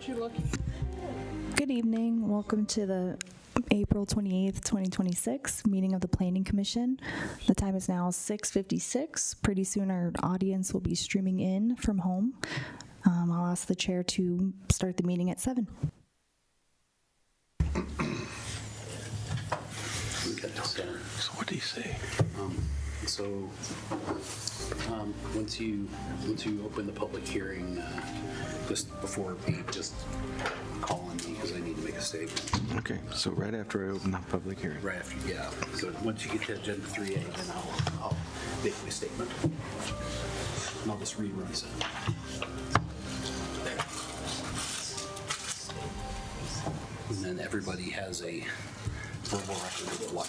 Good evening. Welcome to the April 28th, 2026 meeting of the Planning Commission. The time is now 6:56. Pretty soon our audience will be streaming in from home. I'll ask the chair to start the meeting at 7. Okay, So what do you say? Once you open the public hearing, just before me, just call on me because I need to make a statement. Okay, so right after I open the public hearing. Right after, yeah. So once you get to agenda 3A, then I'll make my statement. And I'll just rerun it. And then everybody has a verbal record of what.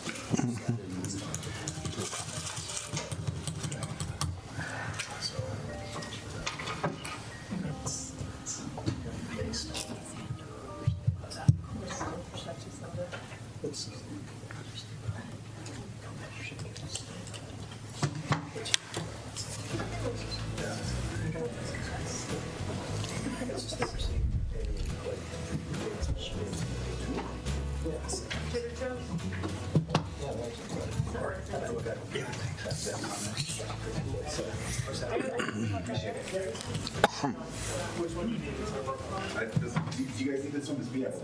Do you guys think this one is BS?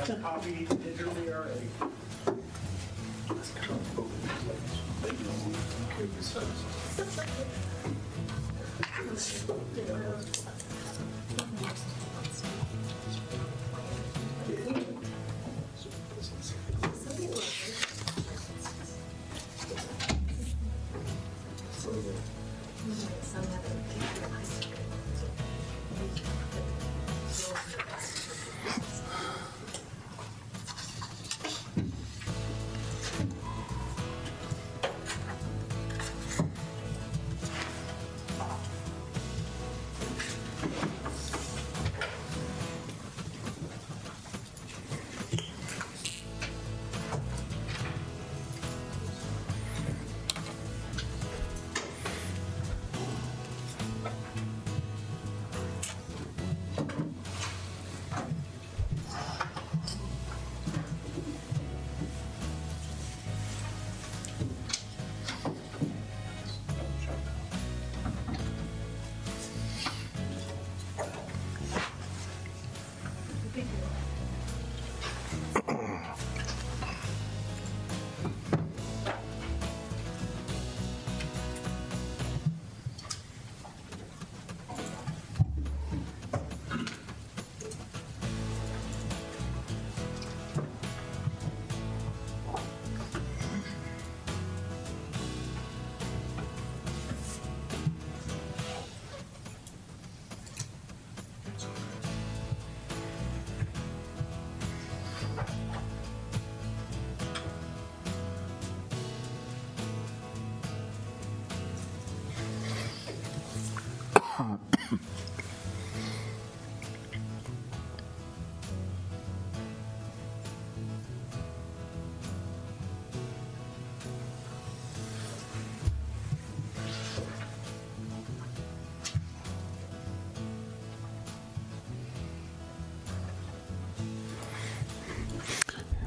Okay. Copy digitally already.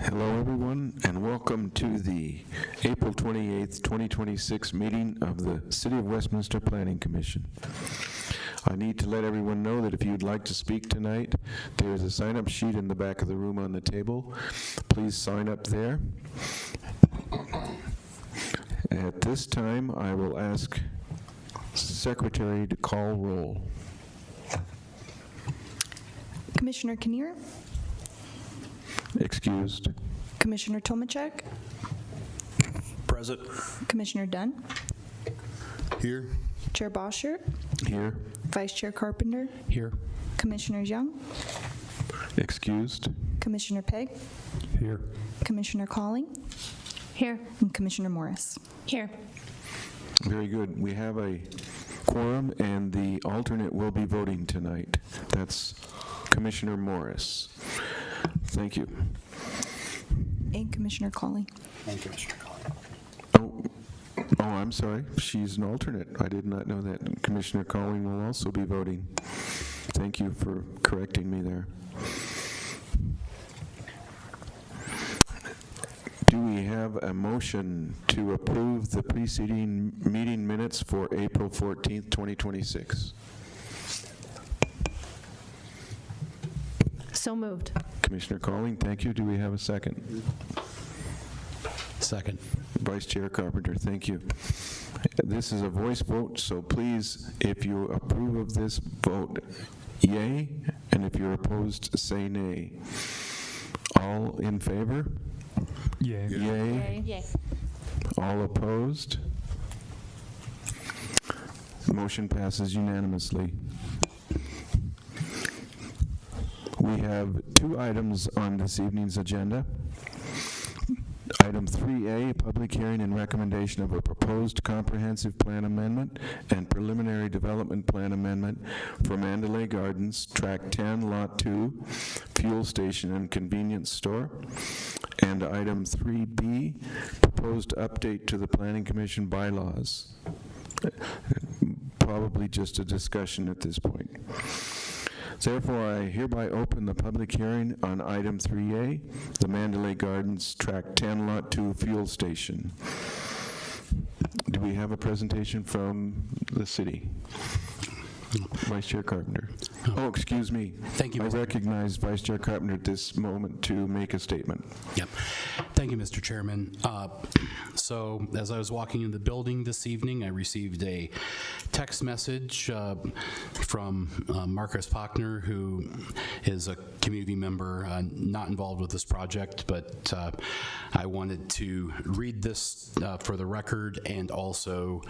Hello, everyone, and welcome to the April 28th, 2026 meeting of the City of Westminster Planning Commission. I need to let everyone know that if you'd like to speak tonight, there's a sign-up sheet in the back of the room on the table. Please sign up there. At this time, I will ask Secretary to call roll. Commissioner Kinnear, Excused. Commissioner Tomacek, Present. Commissioner Dunn, Here. Chair Boschert, Here. Vice Chair Carpenter, Here. Commissioners Young, Excused. Commissioner Pegg, Here. Commissioner Calling, Here. and Commissioner Morris. Here. Very good. We have a quorum, and the alternate will be voting tonight. That's Commissioner Morris. Thank you. And Commissioner Calling. And Commissioner Collins. Oh, I'm sorry. She's an alternate. I did not know that. Commissioner Calling will also be voting. Thank you for correcting me there. Do we have a motion to approve the preceding meeting minutes for April 14th, 2026? So moved. Commissioner Calling, thank you. Do we have a second? Second. Vice Chair Carpenter, thank you. This is a voice vote, so please, if you approve of this, vote yay, and if you're opposed, say nay. All in favor? Yay. Yay. Yay. All opposed? Motion passes unanimously. We have 2 items on this evening's agenda. Item 3A, public hearing and recommendation of a proposed comprehensive plan amendment and preliminary development plan amendment for Mandalay Gardens, Tract 10, Lot 2, fuel station and convenience store. And item 3B, proposed update to the Planning Commission bylaws. Probably just a discussion at this point. Therefore, I hereby open the public hearing on item 3A, the Mandalay Gardens, Tract 10, Lot 2, fuel station. Do we have a presentation from the city? Vice Chair Carpenter. Oh, excuse me. Thank you, I Mr. recognize Vice Chair Carpenter at this moment to make a statement. Yep. Thank you, Mr. Chairman. So as I was walking in the building this evening, I received a text message from Marcus Pochner, who is a community member not involved with this project, but I wanted to read this for the record and also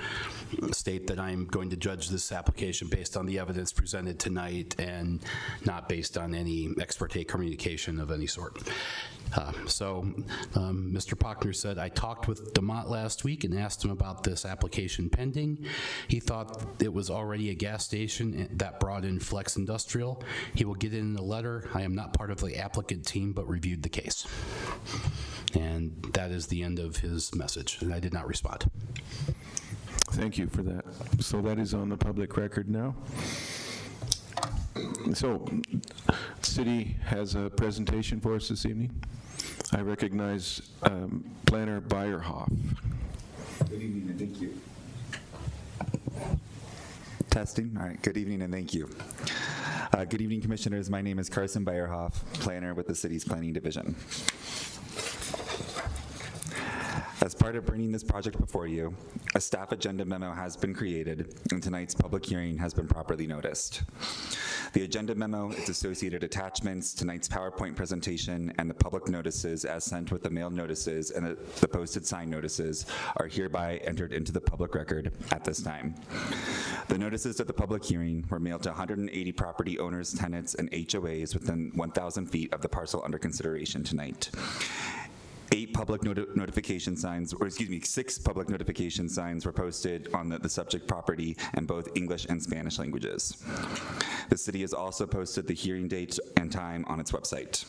state that I'm going to judge this application based on the evidence presented tonight and not based on any ex parte communication of any sort. Mr. Pochner said, I talked with DeMott last week and asked him about this application pending. He thought it was already a gas station that brought in Flex Industrial. He will get it in the letter. I am not part of the applicant team, but reviewed the case. And that is the end of his message, and I did not respond. Thank you for that. So that is on the public record now. So, City has a presentation for us this evening. I recognize Planner Bayerhoff. Good evening and thank you. Testing. All right. Good evening and thank you. Good evening, Commissioners. My name is Carson Bayerhoff, planner with the City's Planning Division. As part of bringing this project before you, a staff agenda memo has been created, and tonight's public hearing has been properly noticed. The agenda memo, its associated attachments, tonight's PowerPoint presentation, and the public notices as sent with the mailed notices and the posted sign notices are hereby entered into the public record at this time. The notices of the public hearing were mailed to 180 property owners, tenants, and HOAs within 1,000 feet of the parcel under consideration tonight. 6 public notification signs were posted on the subject property in both English and Spanish languages. The city has also posted the hearing date and time on its website.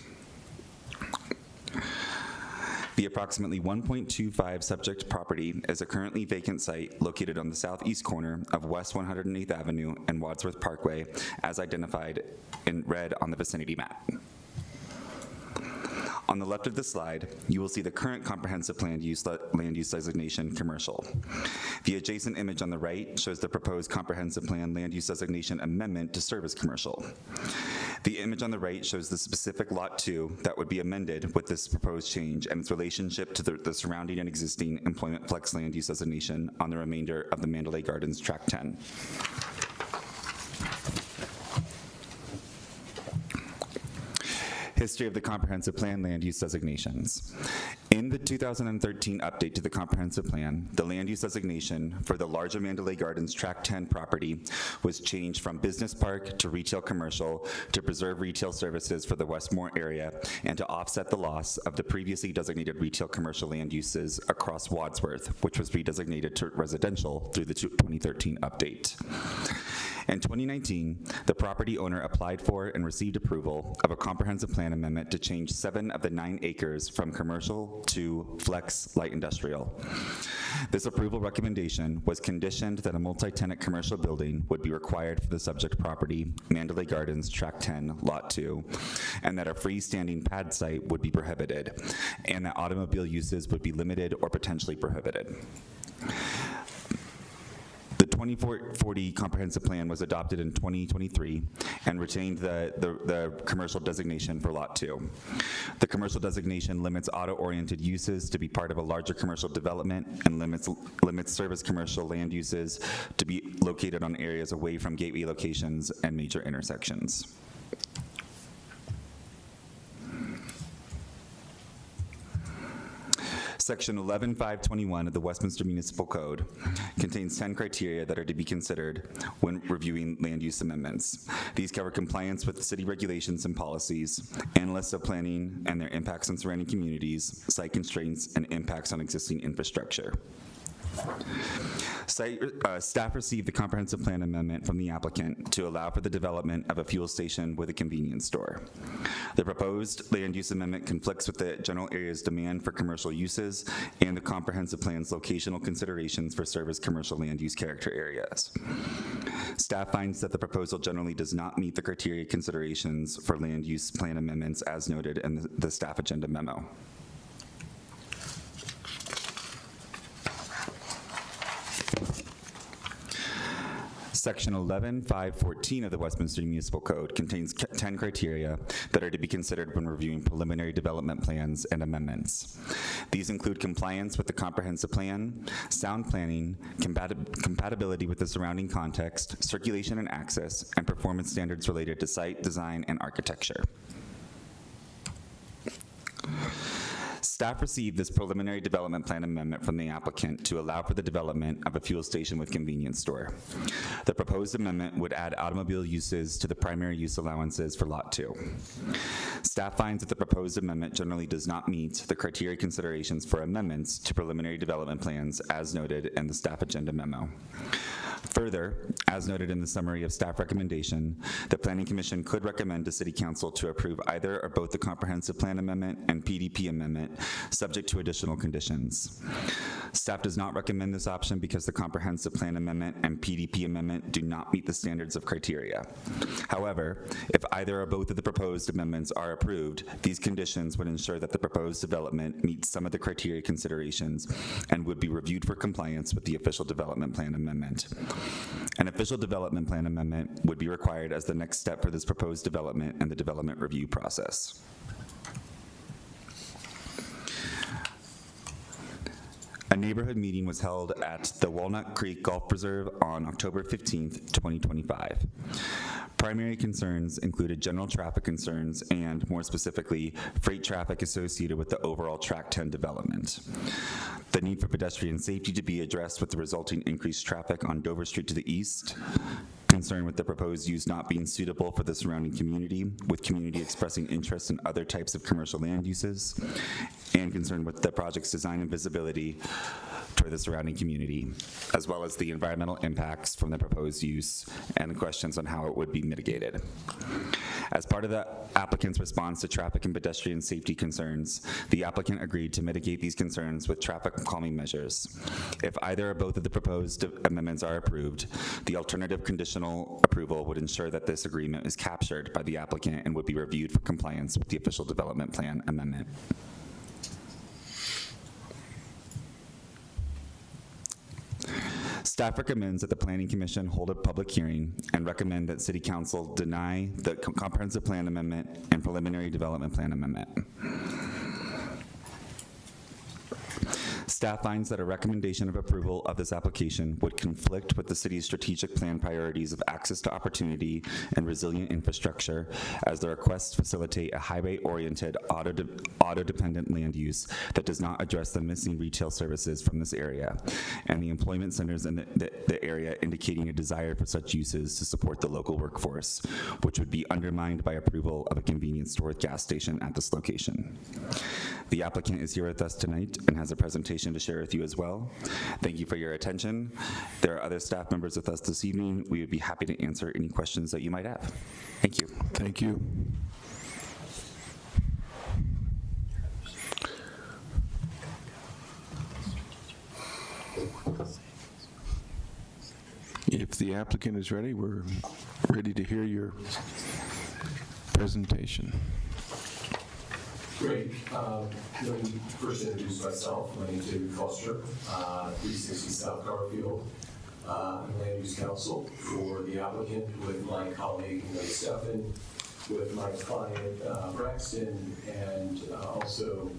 The approximately 1.25 subject property is a currently vacant site located on the southeast corner of West 108th Avenue and Wadsworth Parkway, as identified in red on the vicinity map. On the left of the slide, you will see the current comprehensive land use designation commercial. The adjacent image on the right shows the proposed comprehensive plan land use designation amendment to serve as commercial. The image on the right shows the specific Lot 2 that would be amended with this proposed change and its relationship to the surrounding and existing employment flex land use designation on the remainder of the Mandalay Gardens Tract 10. History of the Comprehensive Plan land use designations. In the 2013 update to the Comprehensive Plan, the land use designation for the larger Mandalay Gardens Tract 10 property was changed from business park to retail commercial to preserve retail services for the Westmore area and to offset the loss of the previously designated retail commercial land uses across Wadsworth, which was redesignated to residential through the 2013 update. In 2019, the property owner applied for and received approval of a comprehensive plan amendment to change 7 of the 9 acres from commercial to flex light industrial. This approval recommendation was conditioned that a multi-tenant commercial building would be required for the subject property, Mandalay Gardens, Tract 10, Lot 2, and that a freestanding pad site would be prohibited, and that automobile uses would be limited or potentially prohibited. The 2040 comprehensive plan was adopted in 2023 and retained the commercial designation for Lot 2. The commercial designation limits auto-oriented uses to be part of a larger commercial development and limits service commercial land uses to be located on areas away from gateway locations and major intersections. Section 11.521 of the Westminster Municipal Code contains 10 criteria that are to be considered when reviewing land use amendments. These cover compliance with city regulations and policies, analysis of planning and their impacts on surrounding communities, site constraints, and impacts on existing infrastructure. Staff received the comprehensive plan amendment from the applicant to allow for the development of a fuel station with a convenience store. The proposed land use amendment conflicts with the general area's demand for commercial uses and the comprehensive plan's locational considerations for service commercial land use character areas. Staff finds that the proposal generally does not meet the criteria considerations for land use plan amendments as noted in the staff agenda memo. Section 11.514 of the Westminster Municipal Code contains 10 criteria that are to be considered when reviewing preliminary development plans and amendments. These include compliance with the comprehensive plan, sound planning, compatibility with the surrounding context, circulation and access, and performance standards related to site, design, and architecture. Staff received this preliminary development plan amendment from the applicant to allow for the development of a fuel station with convenience store. The proposed amendment would add automobile uses to the primary use allowances for Lot 2. Staff finds that the proposed amendment generally does not meet the criteria considerations for amendments to preliminary development plans as noted in the staff agenda memo. Further, as noted in the summary of staff recommendation, the Planning Commission could recommend to City Council to approve either or both the comprehensive plan amendment and PDP amendment, subject to additional conditions. Staff does not recommend this option because the comprehensive plan amendment and PDP amendment do not meet the standards of criteria. However, if either or both of the proposed amendments are approved, these conditions would ensure that the proposed development meets some of the criteria considerations and would be reviewed for compliance with the official development plan amendment. An official development plan amendment would be required as the next step for this proposed development and the development review process. A neighborhood meeting was held at the Walnut Creek Golf Preserve on October 15th, 2025. Primary concerns included general traffic concerns and, more specifically, freight traffic associated with the overall Tract 10 development. The need for pedestrian safety to be addressed with the resulting increased traffic on Dover Street to the east, concern with the proposed use not being suitable for the surrounding community, with community expressing interest in other types of commercial land uses, and concern with the project's design and visibility toward the surrounding community, as well as the environmental impacts from the proposed use and questions on how it would be mitigated. As part of the applicant's response to traffic and pedestrian safety concerns, the applicant agreed to mitigate these concerns with traffic calming measures. If either or both of the proposed amendments are approved, the alternative conditional approval would ensure that this agreement is captured by the applicant and would be reviewed for compliance with the official development plan amendment. Staff recommends that the Planning Commission hold a public hearing and recommend that City Council deny the comprehensive plan amendment and preliminary development plan amendment. Staff finds that a recommendation of approval of this application would conflict with the city's strategic plan priorities of access to opportunity and resilient infrastructure, as the requests facilitate a highway-oriented, auto-dependent land use that does not address the missing retail services from this area, and the employment centers in the area indicating a desire for such uses to support the local workforce, which would be undermined by approval of a convenience store with gas station at this location. The applicant is here with us tonight and has a presentation information to share with you as well. Thank you for your attention. There are other staff members with us this evening. We would be happy to answer any questions that you might have. Thank you. Thank you. If the applicant is ready, we're ready to hear your presentation. Great. Let me first introduce myself. My name is David Foster, 360 South Garfield, Land Use Council for the applicant with my colleague Stefan, with my client Braxton, and also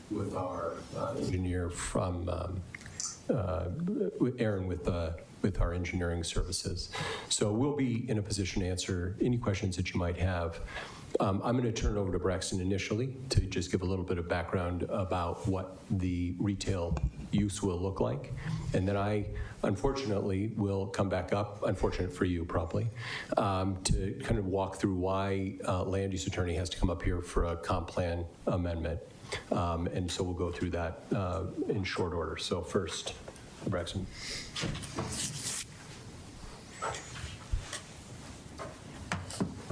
with our engineer from Aaron with our engineering services. So we'll be in a position to answer any questions that you might have. I'm going to turn it over to Braxton initially to just give a little bit of background about what the retail use will look like. And then I, unfortunately, will come back up, unfortunate for you probably, to kind of walk through why land use attorney has to come up here for a comp plan amendment. And so we'll go through that in short order. So first, Braxton.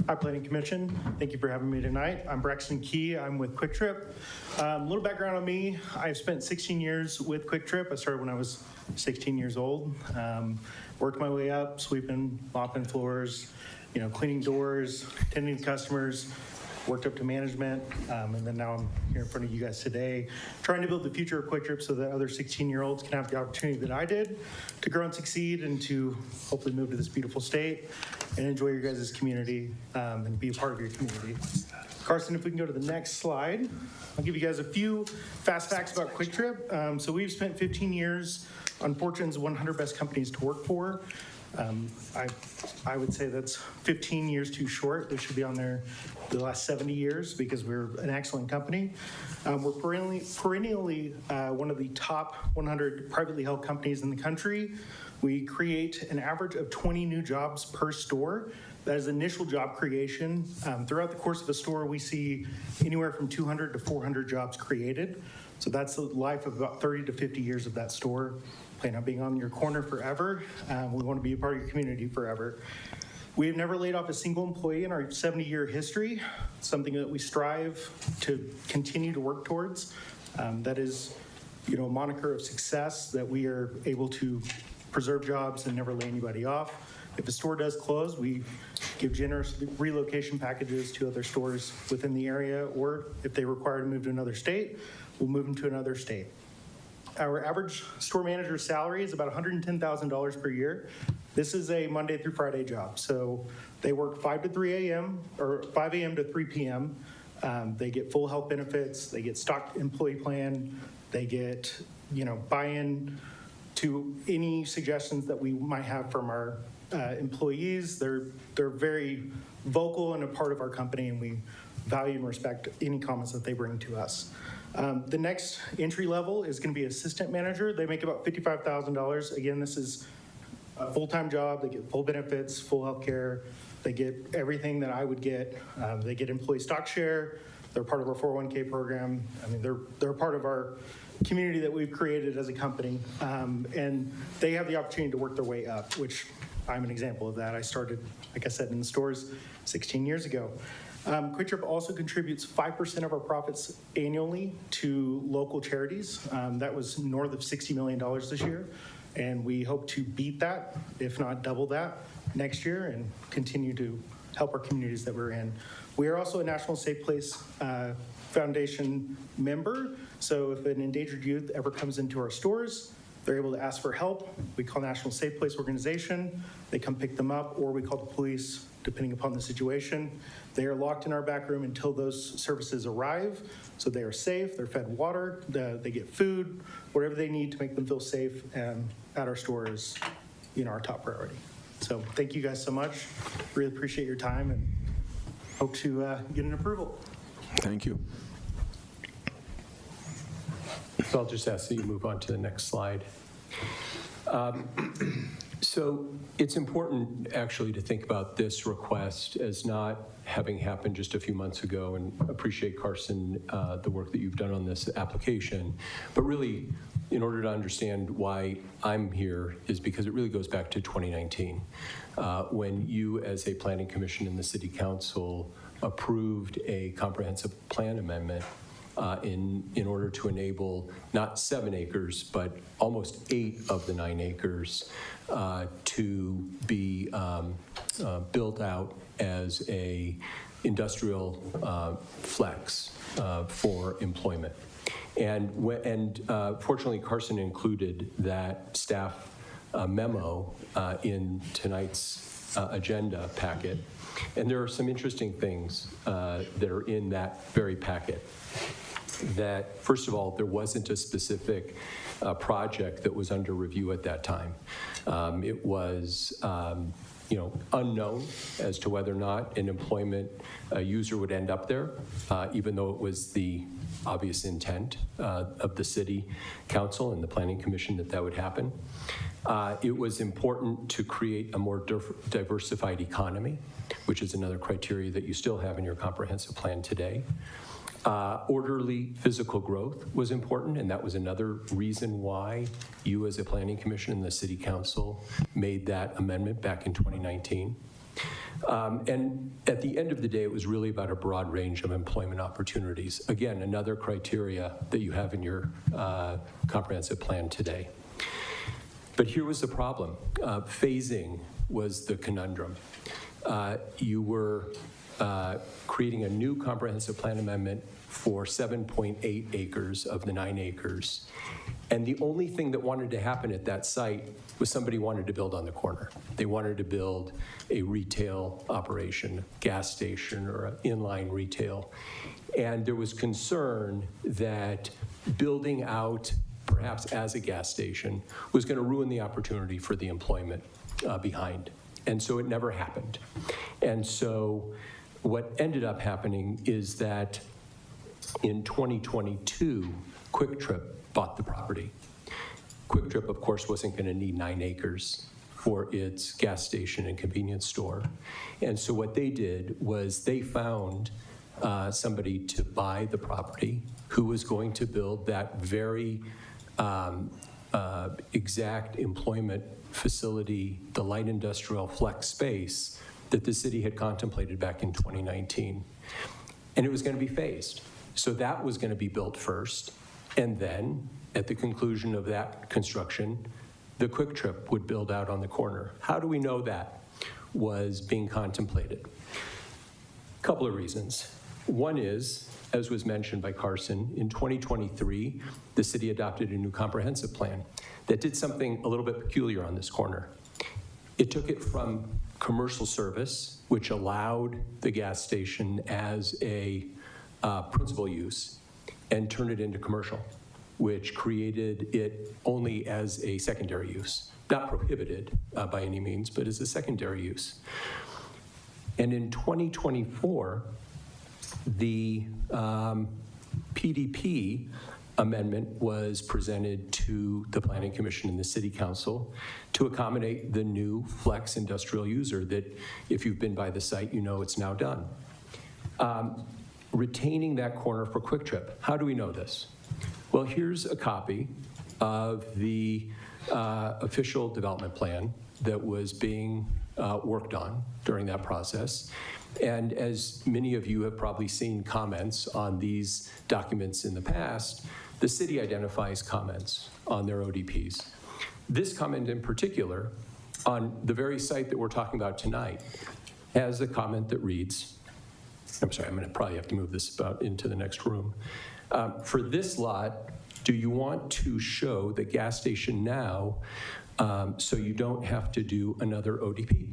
Hi, Planning Commission. Thank you for having me tonight. I'm Braxton Key. I'm with Quick Trip. A little background on me. I've spent 16 years with Quick Trip. I started when I was 16 years old. Worked my way up, sweeping, mopping floors, cleaning doors, attending to customers. Worked up to management, and then now I'm here in front of you guys today, trying to build the future of Quick Trip so that other 16-year-olds can have the opportunity that I did to grow and succeed and to hopefully move to this beautiful state and enjoy your guys' community and be a part of your community. Carson, if we can go to the next slide, I'll give you guys a few fast facts about Quick Trip. So we've spent 15 years on Fortune's 100 Best Companies to Work For. I would say that's 15 years too short. They should be on there the last 70 years because we're an excellent company. We're perennially one of the top 100 privately held companies in the country. We create an average of 20 new jobs per store. That is initial job creation. Throughout the course of a store, we see anywhere from 200 to 400 jobs created. So that's the life of about 30 to 50 years of that store. Plan on being on your corner forever. We want to be a part of your community forever. We have never laid off a single employee in our 70-year history, something that we strive to continue to work towards. That is, a moniker of success, that we are able to preserve jobs and never lay anybody off. If a store does close, we give generous relocation packages to other stores within the area, or if they require to move to another state, we'll move them to another state. Our average store manager salary is about $110,000 per year. This is a Monday through Friday job. So they work 5 to 3 a.m. or 5 a.m. to 3 p.m. They get full health benefits. They get stock employee plan. They get, buy-in to any suggestions that we might have from our employees. They're very vocal and a part of our company, and we value and respect any comments that they bring to us. The next entry level is going to be assistant manager. They make about $55,000. Again, this is a full-time job. They get full benefits, full health care. They get everything that I would get. They get employee stock share. They're part of our 401k program. I mean, they're part of our community that we've created as a company. And they have the opportunity to work their way up, which I'm an example of that. I started, like I said, in the stores 16 years ago. Quick Trip also contributes 5% of our profits annually to local charities. That was north of $60 million this year, and we hope to beat that, if not double that, next year and continue to help our communities that we're in. We are also a National Safe Place Foundation member, so if an endangered youth ever comes into our stores, they're able to ask for help. We call National Safe Place Organization. They come pick them up, or we call the police, depending upon the situation. They are locked in our back room until those services arrive, so they are safe, they're fed water, they get food, whatever they need to make them feel safe, and at our store is, our top priority. So thank you guys so much. Really appreciate your time and hope to get an approval. Thank you. So I'll just ask that you move on to the next slide. So it's important actually to think about this request as not having happened just a few months ago, and appreciate, Carson, the work that you've done on this application. But really, in order to understand why I'm here is because it really goes back to 2019, when you as a planning commission and the city council approved a comprehensive plan amendment in order to enable not 7 acres, but almost 8 of the 9 acres to be built out as a industrial flex for employment. And fortunately, Carson included that staff memo in tonight's agenda packet. And there are some interesting things that are in that very packet. That, first of all, there wasn't a specific project that was under review at that time. It was unknown as to whether or not an employment user would end up there, even though it was the obvious intent of the city council and the planning commission that would happen. It was important to create a more diversified economy, which is another criteria that you still have in your comprehensive plan today. Orderly physical growth was important, and that was another reason why you as a planning commission and the city council made that amendment back in 2019. And at the end of the day, it was really about a broad range of employment opportunities. Again, another criteria that you have in your comprehensive plan today. But here was the problem. Phasing was the conundrum. You were creating a new comprehensive plan amendment for 7.8 acres of the 9 acres. And the only thing that wanted to happen at that site was somebody wanted to build on the corner. They wanted to build a retail operation, gas station, or an inline retail. And there was concern that building out, perhaps as a gas station, was going to ruin the opportunity for the employment behind. And so it never happened. And so what ended up happening is that in 2022, Quick Trip bought the property. Quick Trip, of course, wasn't going to need 9 acres for its gas station and convenience store. And so what they did was they found somebody to buy the property who was going to build that very exact employment facility, the light industrial flex space that the city had contemplated back in 2019. And it was going to be phased. So that was going to be built first, and then at the conclusion of that construction, the Quick Trip would build out on the corner. How do we know that was being contemplated? A couple of reasons. One is, as was mentioned by Carson, in 2023, the city adopted a new comprehensive plan that did something a little bit peculiar on this corner. It took it from commercial service, which allowed the gas station as a principal use, and turned it into commercial, which created it only as a secondary use. Not prohibited by any means, but as a secondary use. And in 2024, the PDP amendment was presented to the Planning Commission and the City Council to accommodate the new flex industrial user that, if you've been by the site, you know it's now done. Retaining that corner for Quick Trip. How do we know this? Well, here's a copy of the official development plan that was being worked on during that process. And as many of you have probably seen comments on these documents in the past, the city identifies comments on their ODPs. This comment in particular, on the very site that we're talking about tonight, has a comment that reads, I'm sorry, I'm going to probably have to move this about into the next room. For this lot, do you want to show the gas station now so you don't have to do another ODP?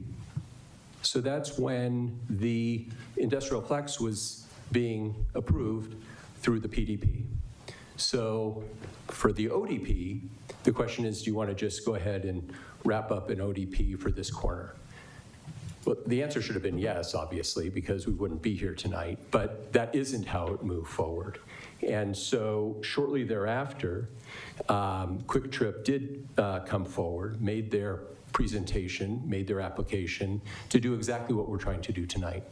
So that's when the industrial flex was being approved through the PDP. So for the ODP, the question is, do you want to just go ahead and wrap up an ODP for this corner? Well, the answer should have been yes, obviously, because we wouldn't be here tonight, but that isn't how it moved forward. And so shortly thereafter, Quick Trip did come forward, made their presentation made their application to do exactly what we're trying to do tonight.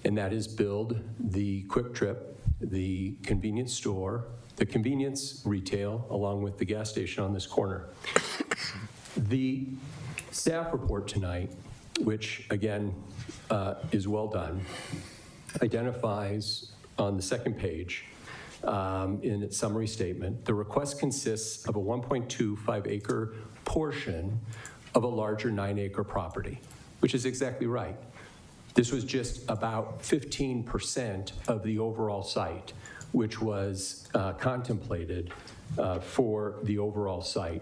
And that is build the Quick Trip, the convenience store, the convenience retail, along with the gas station on this corner. The staff report tonight, which again is well done, identifies on the second page in its summary statement, the request consists of a 1.25 acre portion of a larger 9-acre property, which is exactly right. This was just about 15% of the overall site, which was contemplated for the overall site,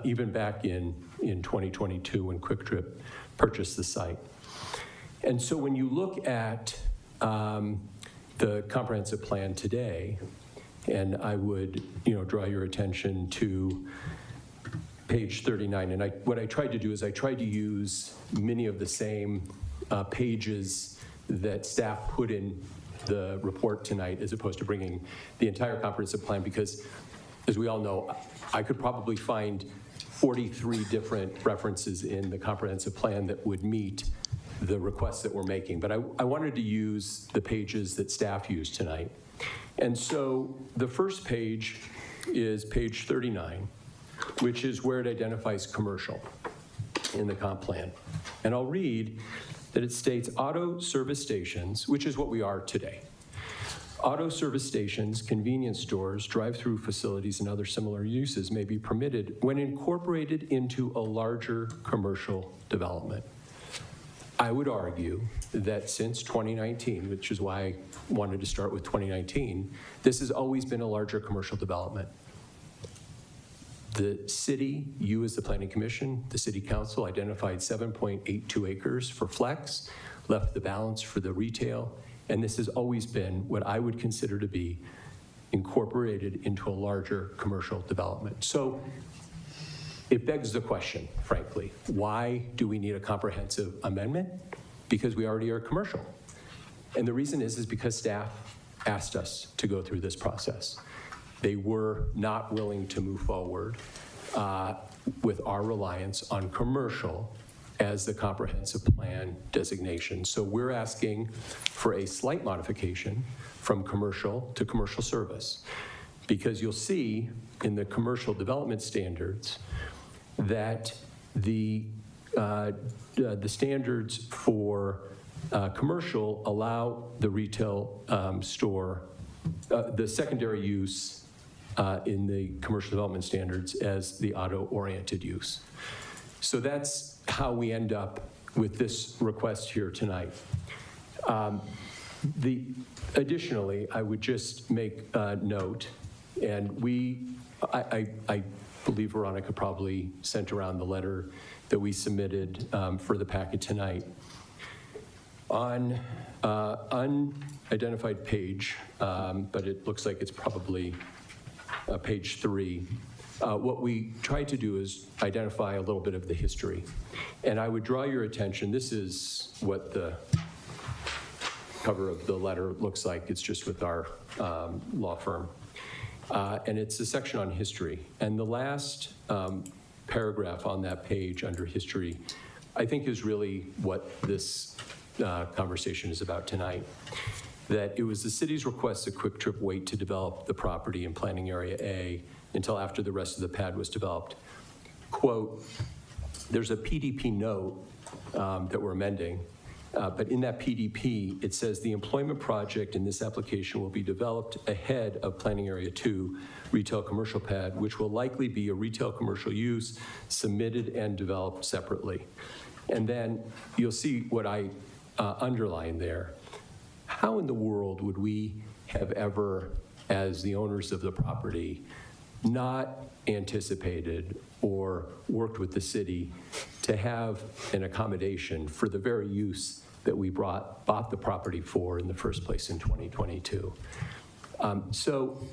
even back in 2022 when Quick Trip purchased the site. And so when you look at the comprehensive plan today, and I would draw your attention to page 39, and what I tried to do is I tried to use many of the same pages that staff put in the report tonight as opposed to bringing the entire comprehensive plan, because as we all know, I could probably find 43 different references in the comprehensive plan that would meet the requests that we're making. But I wanted to use the pages that staff used tonight. And so the first page is page 39, which is where it identifies commercial in the comp plan. And I'll read that it states auto service stations, which is what we are today. Auto service stations, convenience stores, drive-through facilities, and other similar uses may be permitted when incorporated into a larger commercial development. I would argue that since 2019, which is why I wanted to start with 2019, this has always been a larger commercial development. The city, you as the Planning Commission, the City Council identified 7.82 acres for flex, left the balance for the retail, and this has always been what I would consider to be incorporated into a larger commercial development. So it begs the question, frankly, why do we need a comprehensive amendment? Because we already are commercial. And the reason is because staff asked us to go through this process. They were not willing to move forward with our reliance on commercial as the comprehensive plan designation. So we're asking for a slight modification from commercial to commercial service, because you'll see in the commercial development standards that the standards for commercial allow the retail store, the secondary use in the commercial development standards as the auto-oriented use. So that's how we end up with this request here tonight. Additionally, I would just make note, and I believe Veronica probably sent around the letter that we submitted for the packet tonight. On unidentified page, but it looks like it's probably page 3, what we tried to do is identify a little bit of the history. And I would draw your attention, this is what the cover of the letter looks like. It's just with our law firm. And it's a section on history. And the last paragraph on that page under history, I think is really what this conversation is about tonight. That it was the city's request that Quick Trip wait to develop the property in Planning Area A until after the rest of the pad was developed. Quote, there's a PDP note that we're amending, but in that PDP, it says the employment project in this application will be developed ahead of Planning Area 2 retail commercial pad, which will likely be a retail commercial use submitted and developed separately. And then you'll see what I underline there. How in the world would we have ever, as the owners of the property, not anticipated or worked with the city to have an accommodation for the very use that we bought the property for in the first place in 2022? So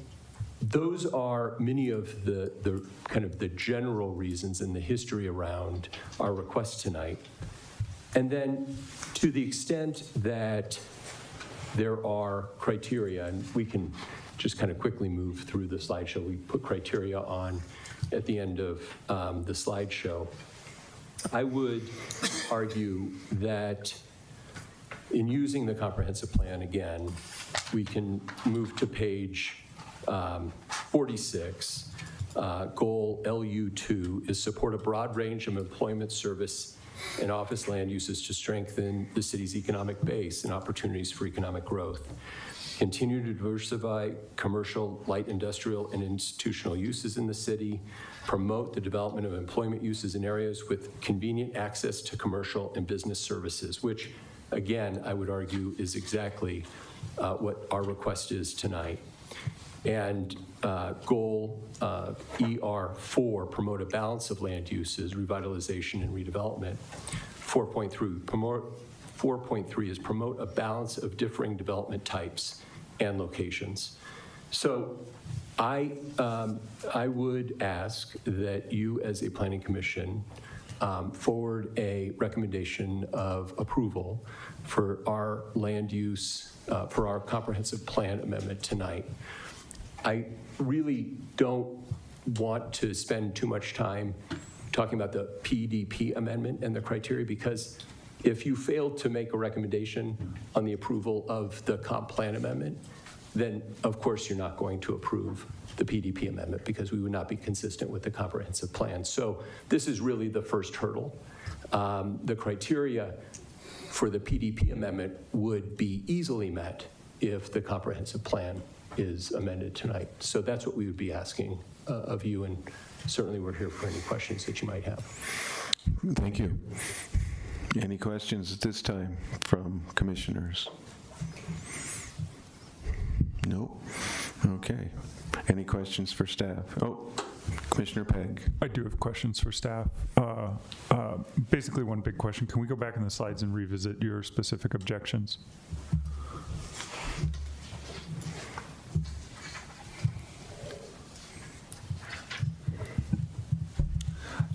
those are many of the kind of the general reasons and the history around our request tonight. And then to the extent that there are criteria, and we can just kind of quickly move through the slideshow. We put criteria on at the end of the slideshow. I would argue that in using the comprehensive plan again, we can move to page 46. Goal LU2 is support a broad range of employment, service, and office land uses to strengthen the city's economic base and opportunities for economic growth. Continue to diversify commercial, light industrial, and institutional uses in the city. Promote the development of employment uses in areas with convenient access to commercial and business services, which, again, I would argue is exactly what our request is tonight. And goal ER4, promote a balance of land uses, revitalization, and redevelopment. 4.3 is promote a balance of differing development types and locations. So I would ask that you, as a planning commission, forward a recommendation of approval for our land use, for our comprehensive plan amendment tonight. I really don't want to spend too much time talking about the PDP amendment and the criteria, because if you failed to make a recommendation on the approval of the comp plan amendment, then of course you're not going to approve the PDP amendment, because we would not be consistent with the comprehensive plan. So this is really the first hurdle. The criteria for the PDP amendment would be easily met if the comprehensive plan is amended tonight. So that's what we would be asking of you, and certainly we're here for any questions that you might have. Thank you. Any questions at this time from commissioners? No? Okay. Any questions for staff? Oh, Commissioner Pegg. I do have questions for staff. Basically, one big question. Can we go back in the slides and revisit your specific objections?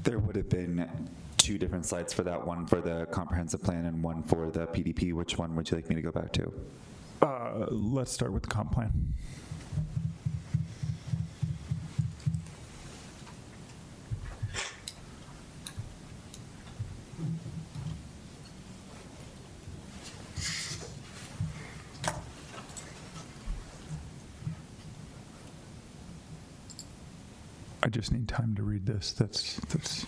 There would have been 2 different slides for that, one for the comprehensive plan and one for the PDP. Which one would you like me to go back to? Let's start with the comp plan. I just need time to read this. That's.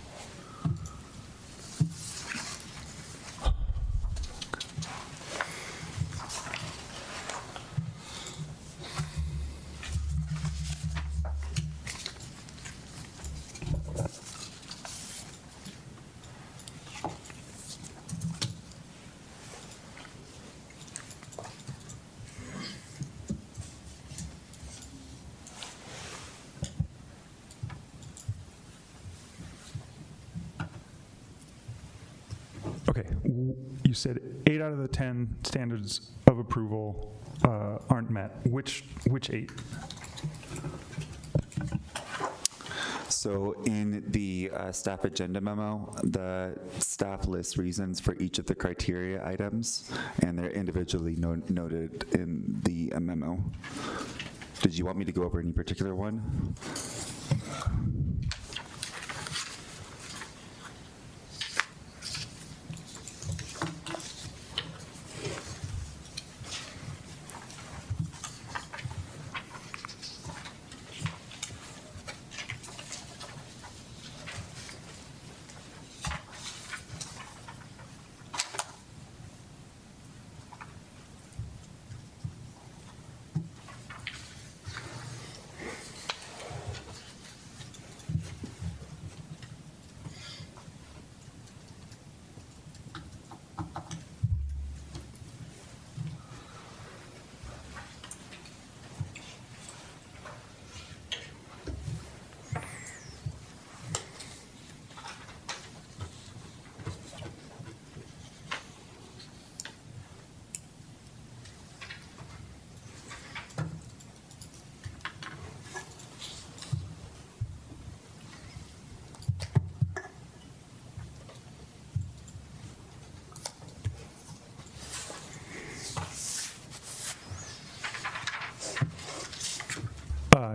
Okay, you said 8 out of the 10 standards of approval aren't met. Which 8? So in the staff agenda memo, the staff lists reasons for each of the criteria items, and they're individually noted in the memo. Did you want me to go over any particular one?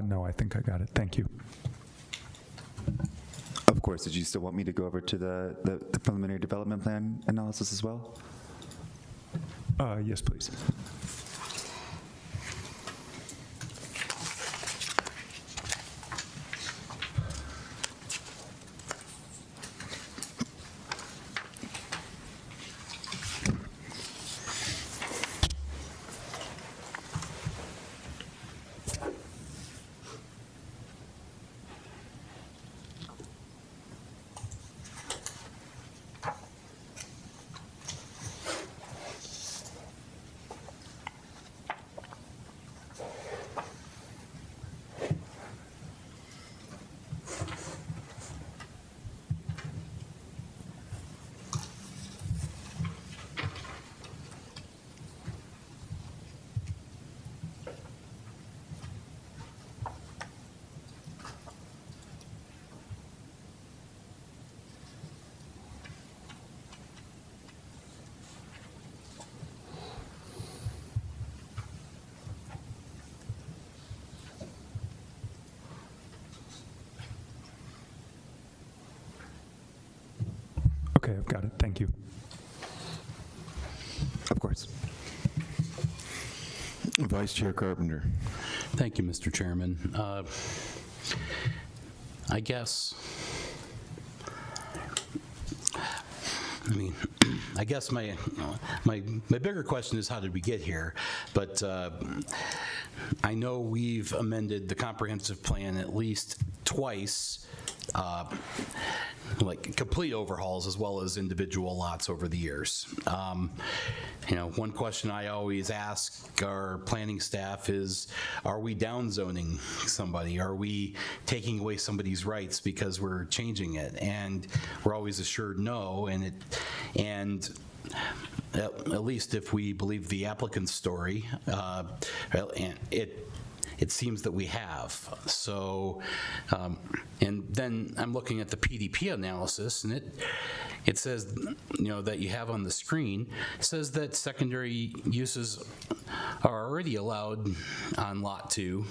No, I think I got it. Thank you. Of course. Did you still want me to go over to the preliminary development plan analysis as well? Yes, please. Okay, I've got it. Thank you. Of course. Vice Chair Carpenter. Thank you, Mr. Chairman. I guess, I guess my bigger question is how did we get here? But I know we've amended the comprehensive plan at least twice, like complete overhauls as well as individual lots over the years. One question I always ask our planning staff is, are we downzoning somebody? Are we taking away somebody's rights because we're changing it? And we're always assured no, and at least if we believe the applicant's story, it seems that we have. So, and then I'm looking at the PDP analysis, and it says, that you have on the screen, says that secondary uses are already allowed on Lot 2,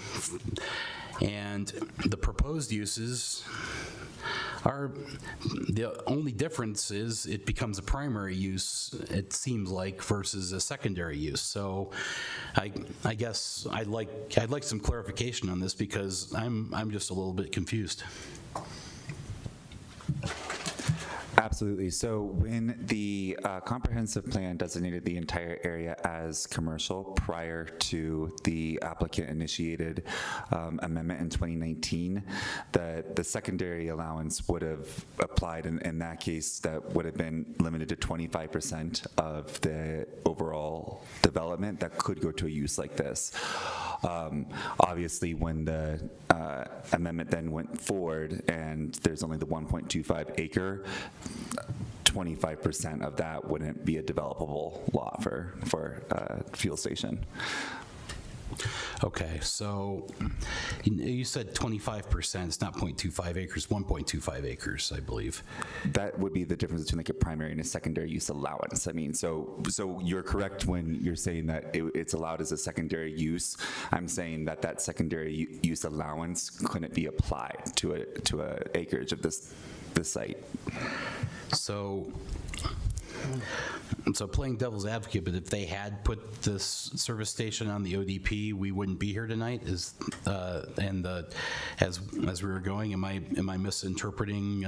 and the proposed uses are, the only difference is it becomes a primary use, it seems like, versus a secondary use. So I guess I'd like some clarification on this because I'm just a little bit confused. Absolutely. So when the comprehensive plan designated the entire area as commercial prior to the applicant-initiated amendment in 2019, the secondary allowance would have applied. In that case, that would have been limited to 25% of the overall development that could go to a use like this. Obviously, when the amendment then went forward and there's only the 1.25 acre, 25% of that wouldn't be a developable lot for a fuel station. Okay, so you said 25%, it's not 0.25 acres, 1.25 acres, I believe. That would be the difference between like a primary and a secondary use allowance. I mean, so you're correct when you're saying that it's allowed as a secondary use. I'm saying that secondary use allowance couldn't be applied to a acreage of this site. So playing devil's advocate, but if they had put this service station on the ODP, we wouldn't be here tonight. As we were going, am I misinterpreting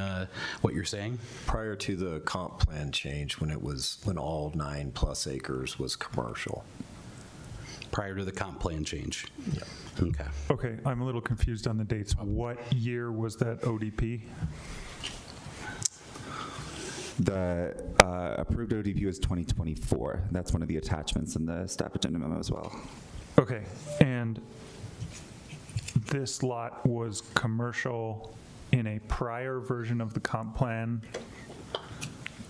what you're saying? Prior to the comp plan change, when all 9+ acres was commercial. Prior to the comp plan change. Yeah. Okay. Okay, I'm a little confused on the dates. What year was that ODP? The approved ODP was 2024. That's one of the attachments in the staff agenda memo as well. Okay, and this lot was commercial in a prior version of the comp plan?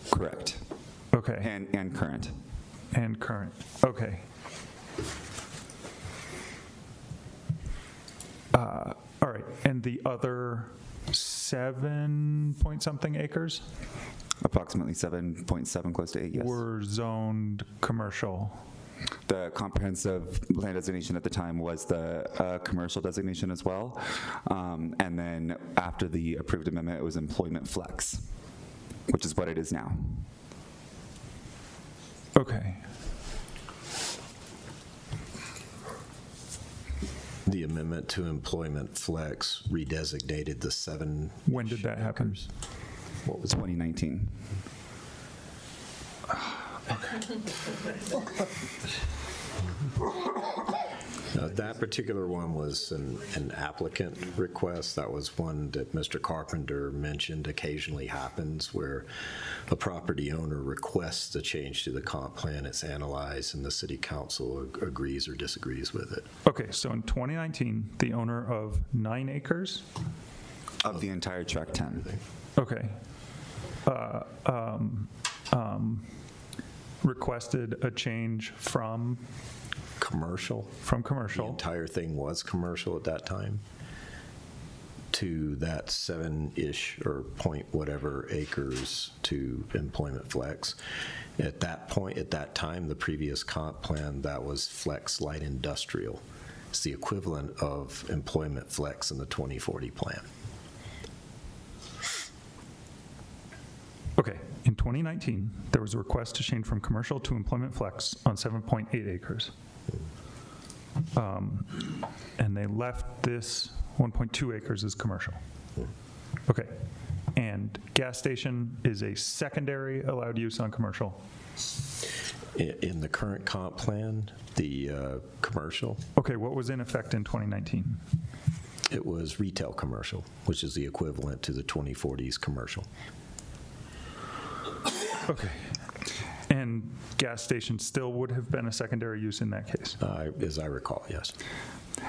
Correct. Okay. And current. And current, okay. All right, and the other 7-point-something acres? Approximately 7.7, close to 8, yes. Were zoned commercial? The comprehensive land designation at the time was the commercial designation as well. And then after the approved amendment, it was employment flex, which is what it is now. Okay. The amendment to employment flex redesignated the 7. When did that happen? What was 2019? That particular one was an applicant request. That was one that Mr. Carpenter mentioned occasionally happens, where a property owner requests a change to the comp plan. It's analyzed, and the city council agrees or disagrees with it. Okay, so in 2019, the owner of 9 acres? Of the entire tract 10. Okay. Requested a change from Commercial. The commercial. entire thing was commercial at that time, to that 7-ish or point whatever acres to employment flex. At that point, at that time, the previous comp plan, that was flex light industrial. It's the equivalent of employment flex in the 2040 plan. Okay, in 2019, there was a request to change from commercial to employment flex on 7.8 acres. And they left this 1.2 acres as commercial. Okay, and gas station is a secondary allowed use on commercial? In the current comp plan, the commercial, Okay, what was in effect in 2019? it was retail commercial, which is the equivalent to the 2040s commercial. Okay. And gas station still would have been a secondary use in that case? As I recall, yes.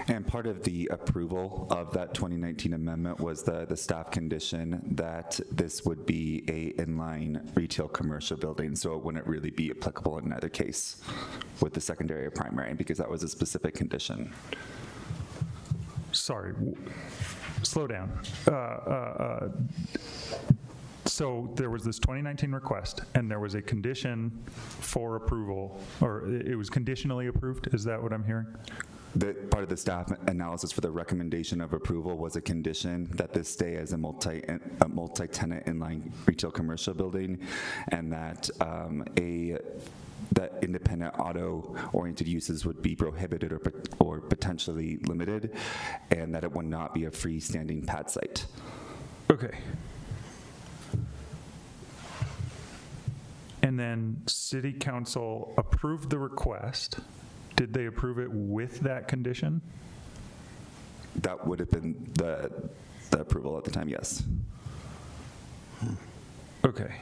And part of the approval of that 2019 amendment was the staff condition that this would be a inline retail commercial building, so it wouldn't really be applicable in either case with the secondary or primary, because that was a specific condition. Sorry, slow down. So there was this 2019 request, and there was a condition for approval, or it was conditionally approved? Is that what I'm hearing? Part of the staff analysis for the recommendation of approval was a condition that this stay as a multi-tenant inline retail commercial building, and that that independent auto-oriented uses would be prohibited or potentially limited, and that it would not be a freestanding pad site. Okay. And then city council approved the request. Did they approve it with that condition? That would have been the approval at the time, yes. Okay.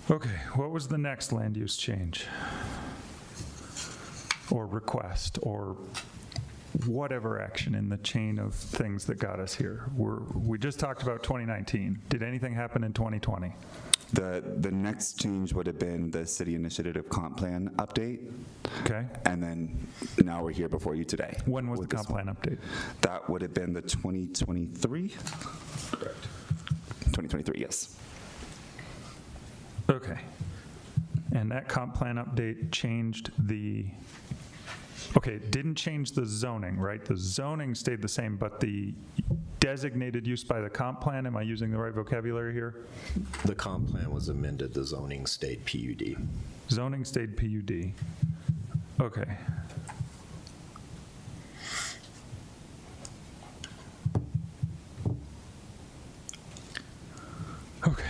Okay, what was the next land use change? Or request, or whatever action in the chain of things that got us here? We just talked about 2019. Did anything happen in 2020? The next change would have been the city initiative comp plan update. Okay. And then now we're here before you today. When was the with this comp plan update? That would have been the 2023? Correct. 2023, yes. Okay. And that comp plan update changed okay, it didn't change the zoning, right? The zoning stayed the same, but the designated use by the comp plan, am I using the right vocabulary here? The comp plan was amended, the zoning stayed PUD. Zoning stayed PUD. Okay. Okay.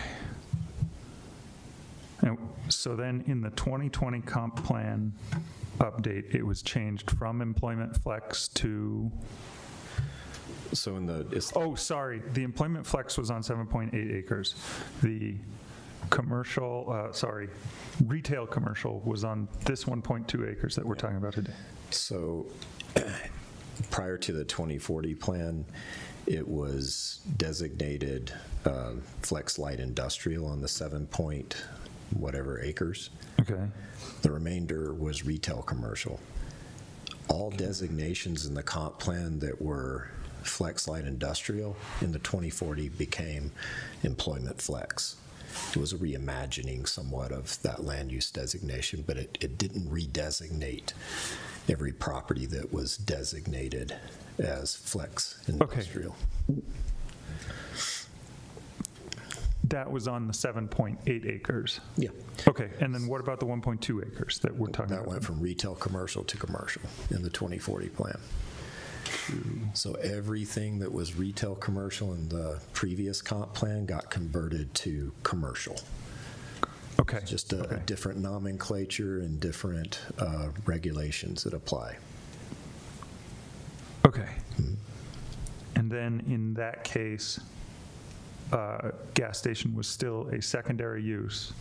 And so then in the 2020 comp plan update, it was changed from employment flex to, So in the, oh, sorry, the employment flex was on 7.8 acres. The commercial, retail commercial was on this 1.2 acres that we're talking about today. So prior to the 2040 plan, it was designated flex light industrial on the 7 point whatever acres. Okay. The remainder was retail commercial. all designations in the comp plan that were flex light industrial in the 2040 became employment flex. It was a reimagining somewhat of that land use designation, but it didn't redesignate every property that was designated as flex industrial. That was on the 7.8 acres. Yeah. Okay, and then what about the 1.2 acres that we're talking That about? went from retail commercial to commercial in the 2040 plan. So everything that was retail commercial in the previous comp plan got converted to commercial. Okay. Just a different nomenclature and different regulations that apply. Okay. And then in that case, gas station was still a secondary use,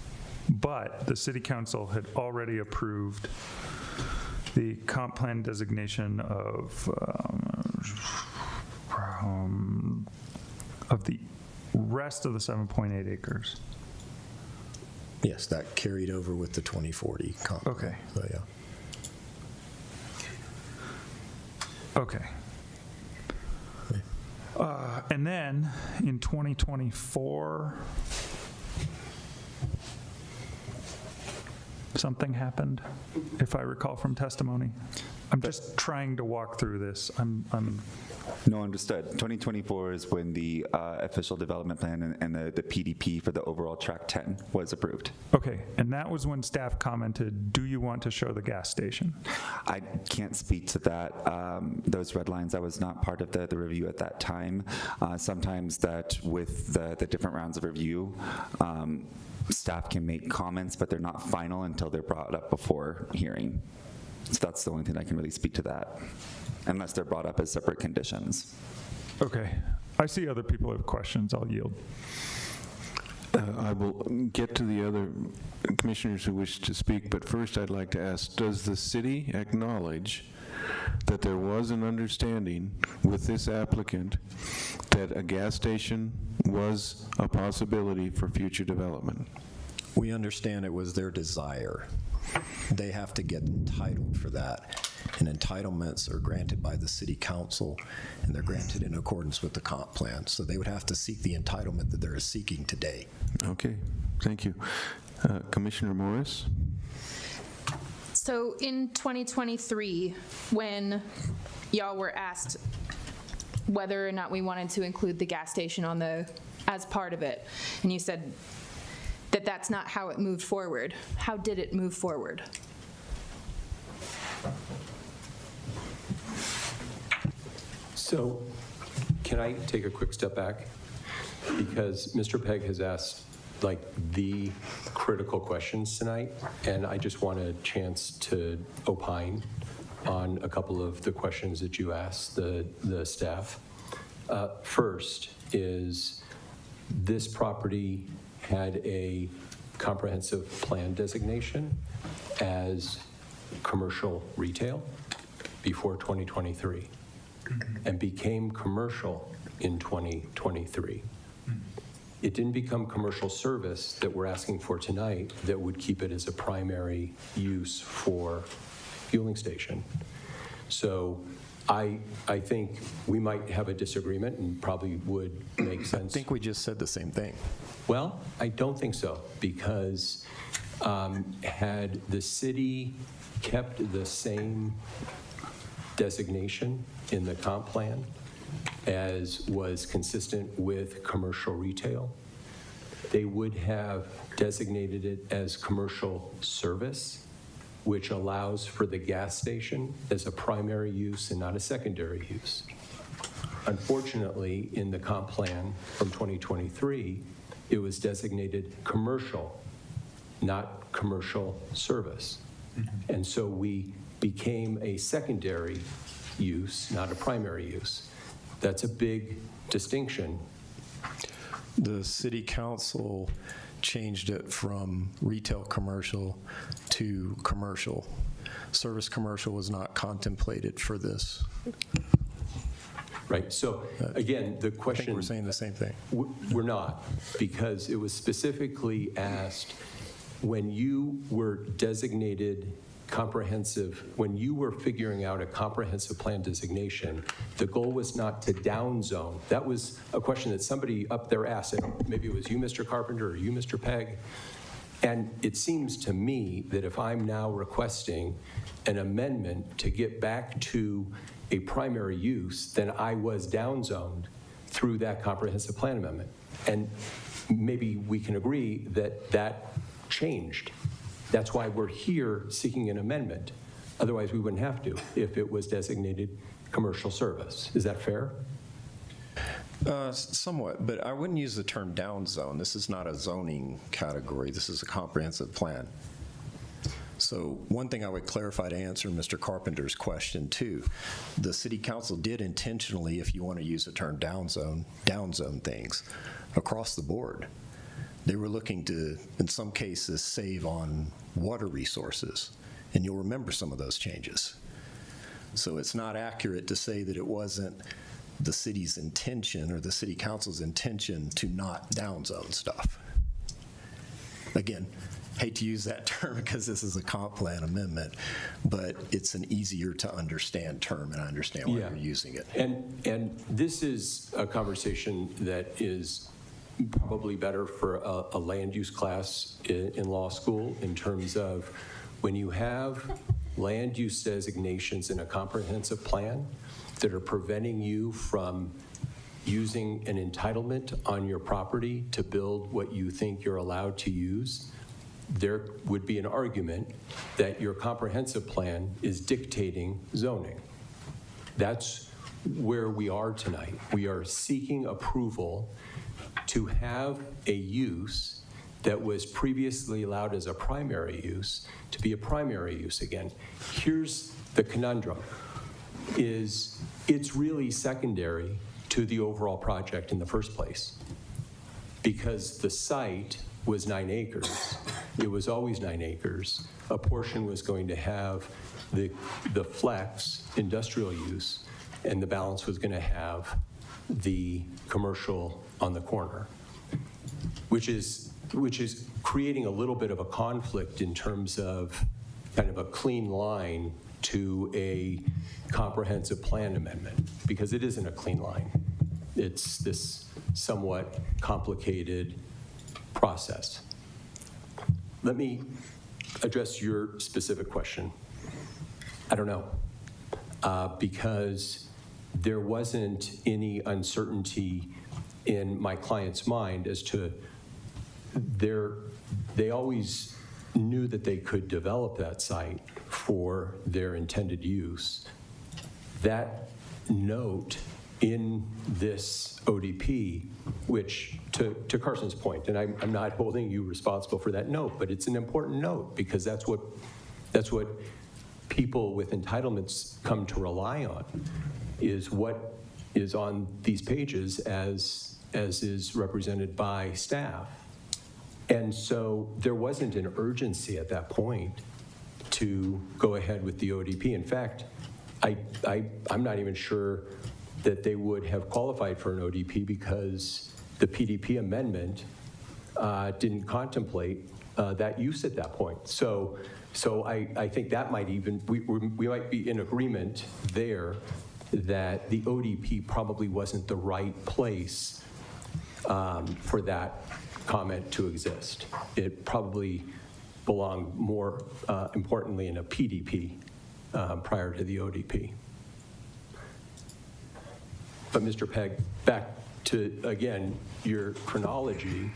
but the city council had already approved the comp plan designation of the rest of the 7.8 acres. Yes, that carried over with the 2040 comp plan. Okay. So, yeah. Okay. And then in 2024, something happened, if I recall from testimony. I'm just trying to walk through this. No, understood. 2024 is when the official development plan and the PDP for the overall Track 10 was approved. Okay, and that was when staff commented, do you want to show the gas station? I can't speak to that. Those red lines, I was not part of the review at that time. Sometimes that with the different rounds of review, staff can make comments, but they're not final until they're brought up before hearing. So that's the only thing I can really speak to that, unless they're brought up as separate conditions. Okay, I see other people have questions, I'll yield. I will get to the other commissioners who wish to speak, but first I'd like to ask, does the city acknowledge that there was an understanding with this applicant that a gas station was a possibility for future development? We understand it was their desire. They have to get entitled for that. And entitlements are granted by the city council, and they're granted in accordance with the comp plan. So they would have to seek the entitlement that they're seeking today. Okay, thank you. Commissioner Morris? So in 2023, when y'all were asked whether or not we wanted to include the gas station on as part of it, and you said that that's not how it moved forward, how did it move forward? So can I take a quick step back? Because Mr. Pegg has asked like the critical questions tonight, and I just want a chance to opine on a couple of the questions that you asked the staff. First is, this property had a comprehensive plan designation as commercial retail before 2023 and became commercial in 2023. It didn't become commercial service that we're asking for tonight that would keep it as a primary use for fueling station. So I think we might have a disagreement and probably would make sense. I think we just said the same thing. Well, I don't think so, because had the city kept the same designation in the comp plan as was consistent with commercial retail, they would have designated it as commercial service, which allows for the gas station as a primary use and not a secondary use. Unfortunately, in the comp plan from 2023, it was designated commercial, not commercial service. And so we became a secondary use, not a primary use. That's a big distinction. The city council changed it from retail commercial to commercial. Service commercial was not contemplated for this. Right, so again, the question— I think we're saying the same thing. We're not, because it was specifically asked, when you were designated when you were figuring out a comprehensive plan designation, the goal was not to downzone. That was a question that somebody up there asked, and maybe it was you, Mr. Carpenter, or you, Mr. Pegg. And it seems to me that if I'm now requesting an amendment to get back to a primary use, then I was downzoned through that comprehensive plan amendment. And maybe we can agree that that changed. That's why we're here seeking an amendment. Otherwise, we wouldn't have to if it was designated commercial service. Is that fair? Somewhat, but I wouldn't use the term downzone. This is not a zoning category. This is a comprehensive plan. So one thing I would clarify to answer Mr. Carpenter's question too, the city council did intentionally, if you want to use the term downzone things across the board. They were looking to, in some cases, save on water resources, and you'll remember some of those changes. So it's not accurate to say that it wasn't the city's intention or the city council's intention to not downzone stuff. Again, hate to use that term because this is a comp plan amendment, but it's an easier to understand term, and I understand why you're using it. And this is a conversation that is probably better for a land use class in law school, in terms of when you have land use designations in a comprehensive plan that are preventing you from using an entitlement on your property to build what you think you're allowed to use, there would be an argument that your comprehensive plan is dictating zoning. That's where we are tonight. We are seeking approval to have a use that was previously allowed as a primary use to be a primary use again. Here's the conundrum, is it's really secondary to the overall project in the first place, because the site was 9 acres. It was always 9 acres. A portion was going to have the flex industrial use, and the balance was going to have the commercial on the corner, which is creating a little bit of a conflict in terms of kind of a clean line to a comprehensive plan amendment, because it isn't a clean line. It's this somewhat complicated process. Let me address your specific question. I don't know, because there wasn't any uncertainty in my client's mind as to they always knew that they could develop that site for their intended use. That note in this ODP, which to Carson's point, and I'm not holding you responsible for that note, but it's an important note, because that's what people with entitlements come to rely on, is what is on these pages as is represented by staff. And so there wasn't an urgency at that point to go ahead with the ODP. In fact, I'm not even sure that they would have qualified for an ODP, because the PDP amendment didn't contemplate that use at that point. So I think that might even, we might be in agreement there that the ODP probably wasn't the right place for that comment to exist. It probably belonged more importantly in a PDP prior to the ODP. But Mr. Pegg, back to, again, your chronology,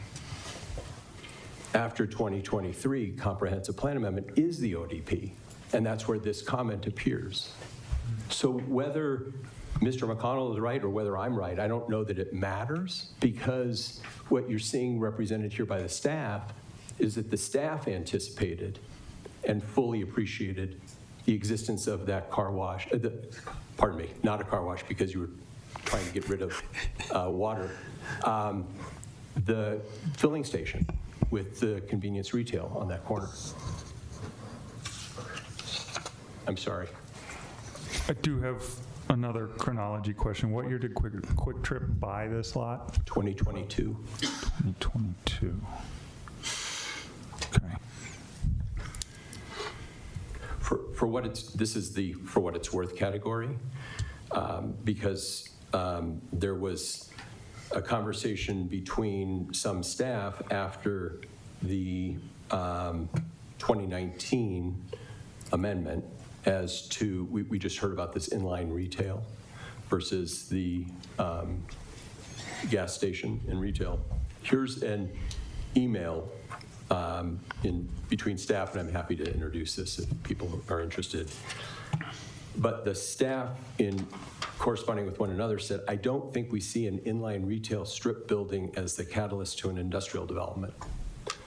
after 2023, comprehensive plan amendment is the ODP, and that's where this comment appears. So whether Mr. McConnell is right or whether I'm right, I don't know that it matters, because what you're seeing represented here by the staff is that the staff anticipated and fully appreciated the existence of that car wash, pardon me, not a car wash because you were trying to get rid of water, the filling station with the convenience retail on that corner. I'm sorry. I do have another chronology question. What year did Quick Trip buy this lot? 2022. 2022. Okay. for what it's worth category, because there was a conversation between some staff after the 2019 amendment as to, we just heard about this inline retail versus the gas station and retail. Here's an email in between staff, and I'm happy to introduce this if people are interested. But the staff, in corresponding with one another, said, I don't think we see an inline retail strip building as the catalyst to an industrial development.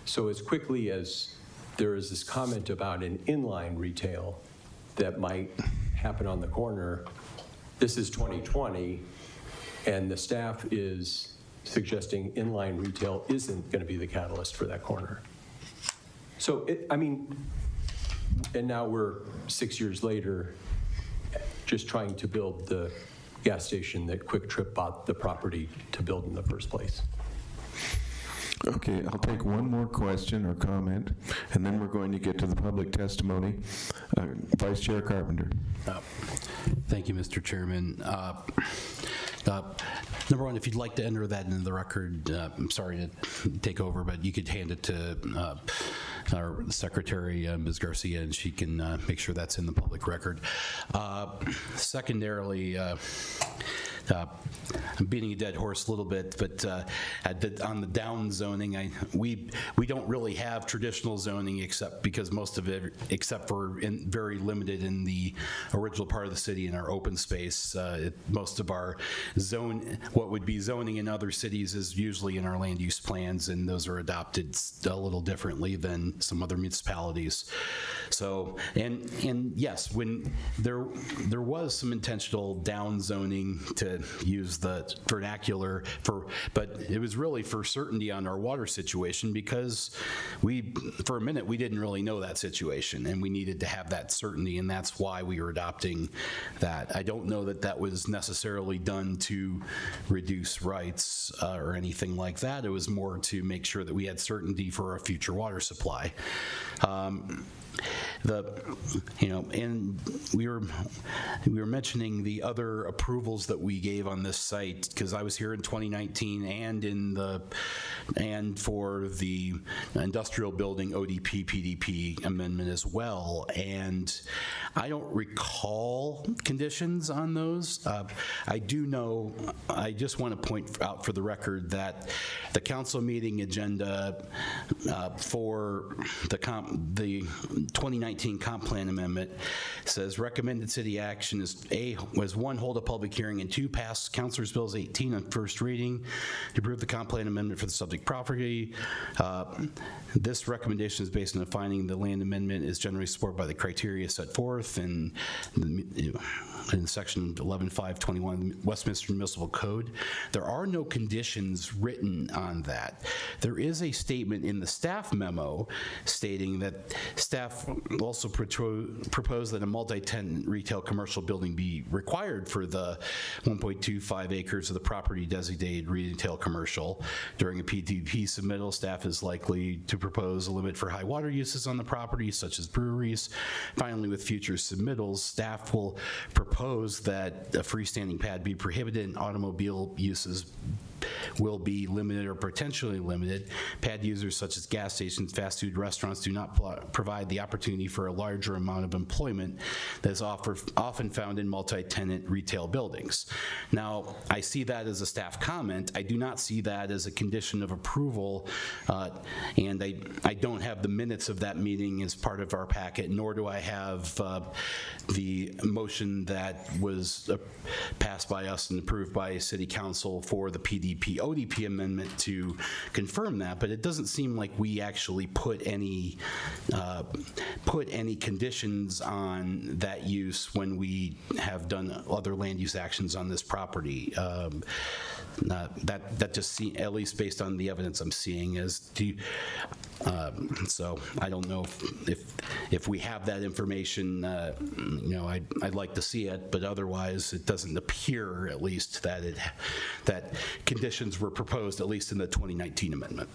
So as quickly as there is this comment about an inline retail that might happen on the corner, this is 2020, and the staff is suggesting inline retail isn't going to be the catalyst for that corner. So, and now we're 6 years later, just trying to build the gas station that Quick Trip bought the property to build in the first place. Okay, I'll take one more question or comment, and then we're going to get to the public testimony. Vice Chair Carpenter. Thank you, Mr. Chairman. Number one, if you'd like to enter that into the record, I'm sorry to take over, but you could hand it to our secretary, Ms. Garcia, and she can make sure that's in the public record. Secondarily, I'm beating a dead horse a little bit, but on the down zoning, we don't really have traditional zoning except because most of it, except for very limited in the original part of the city in our open space. Most of our what would be zoning in other cities is usually in our land use plans, and those are adopted a little differently than some other municipalities. So, and yes, when there was some intentional down zoning to use the vernacular but it was really for certainty on our water situation, because for a minute we didn't really know that situation and we needed to have that certainty, and that's why we were adopting that. I don't know that that was necessarily done to reduce rights or anything like that. It was more to make sure that we had certainty for our future water supply. And we were mentioning the other approvals that we gave on this site, because I was here in 2019 and for the industrial building ODP PDP amendment as well, and I don't recall conditions on those. I do know, I just want to point out for the record that the council meeting agenda for the 2019 comp plan amendment says recommended city action is was 1, hold a public hearing, and 2, pass Councilors Bills 18 on first reading to approve the comp plan amendment for the subject property. This recommendation is based on the finding the land amendment is generally supported by the criteria set forth in section 11.521 Westminster Municipal Code. There are no conditions written on that. There is a statement in the staff memo stating that staff also propose that a multi-tenant retail commercial building be required for the 1.25 acres of the property designated retail commercial. During a PDP submittal, staff is likely to propose a limit for high water uses on the property, such as breweries. Finally, with future submittals, staff will propose that a freestanding pad be prohibited and automobile uses will be limited or potentially limited. Pad users such as gas stations, fast food restaurants do not provide the opportunity for a larger amount of employment that is often found in multi-tenant retail buildings. Now, I see that as a staff comment. I do not see that as a condition of approval, and I don't have the minutes of that meeting as part of our packet, nor do I have the motion that was passed by us and approved by City Council for the PDP-ODP amendment to confirm that, but it doesn't seem like we actually put any conditions on that use when we have done other land use actions on this property. That just seems, at least based on the evidence I'm seeing, so I don't know if we have that information. I'd like to see it, but otherwise it doesn't appear, at least, that conditions were proposed, at least in the 2019 amendment.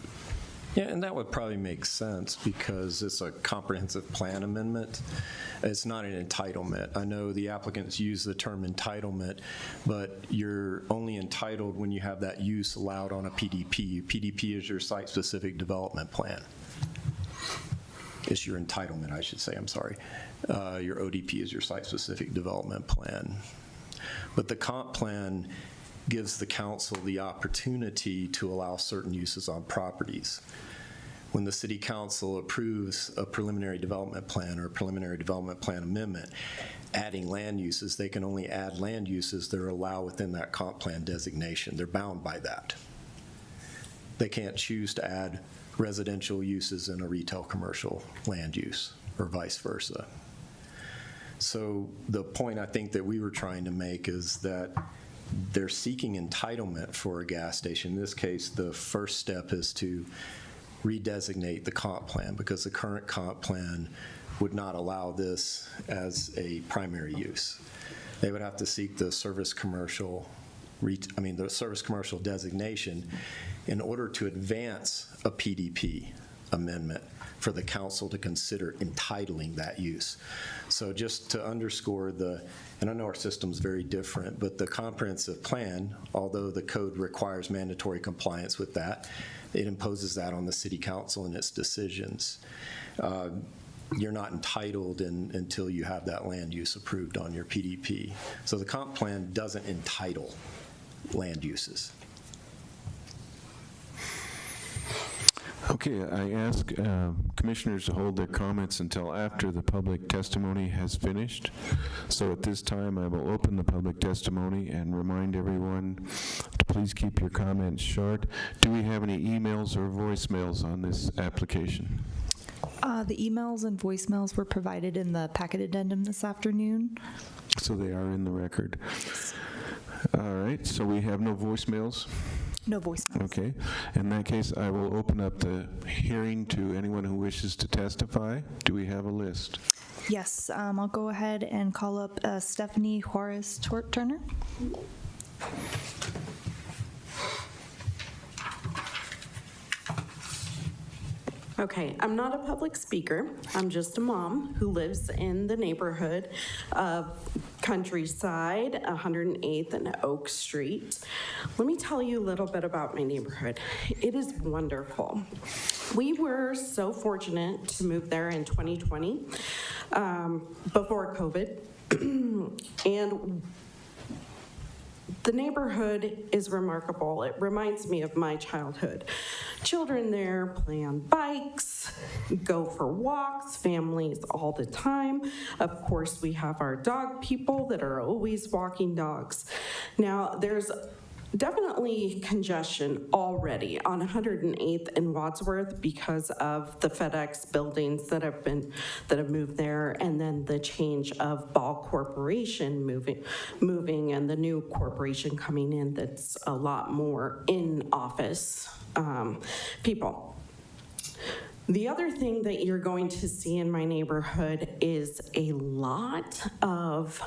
Yeah, and that would probably make sense because it's a comprehensive plan amendment. It's not an entitlement. I know the applicants use the term entitlement, but you're only entitled when you have that use allowed on a PDP. PDP is your site-specific development plan. It's your entitlement, I should say, I'm sorry. Your ODP is your site-specific development plan. But the comp plan gives the council the opportunity to allow certain uses on properties. When the city council approves a preliminary development plan or a preliminary development plan amendment, adding land uses, they can only add land uses that are allowed within that comp plan designation. They're bound by that. They can't choose to add residential uses in a retail commercial land use or vice versa. So the point I think that we were trying to make is that they're seeking entitlement for a gas station. In this case, the first step is to redesignate the comp plan because the current comp plan would not allow this as a primary use. They would have to seek the service commercial designation in order to advance a PDP amendment for the council to consider entitling that use. So just to underscore and I know our system's very different, but the comprehensive plan, although the code requires mandatory compliance with that, it imposes that on the city council in its decisions. You're not entitled until you have that land use approved on your PDP. So the comp plan doesn't entitle land uses. Okay, I ask commissioners to hold their comments until after the public testimony has finished. So at this time, I will open the public testimony and remind everyone to please keep your comments short. Do we have any emails or voicemails on this application? The emails and voicemails were provided in the packet addendum this afternoon. So they are in the record. All right, so we have no voicemails? No voicemails. Okay. In that case, I will open up the hearing to anyone who wishes to testify. Do we have a list? Yes, I'll go ahead and call up Stephanie Juarez Turner. Okay, I'm not a public speaker. I'm just a mom who lives in the neighborhood of Countryside, 108th and Oak Street. Let me tell you a little bit about my neighborhood. It is wonderful. We were so fortunate to move there in 2020, before COVID, and the neighborhood is remarkable. It reminds me of my childhood. Children there play on bikes, go for walks, families all the time. Of course, we have our dog people that are always walking dogs. Now, there's definitely congestion already on 108th and Wadsworth because of the FedEx buildings that have moved there, and then the change of Ball Corporation moving and the new corporation coming in that's a lot more in-office people. The other thing that you're going to see in my neighborhood is a lot of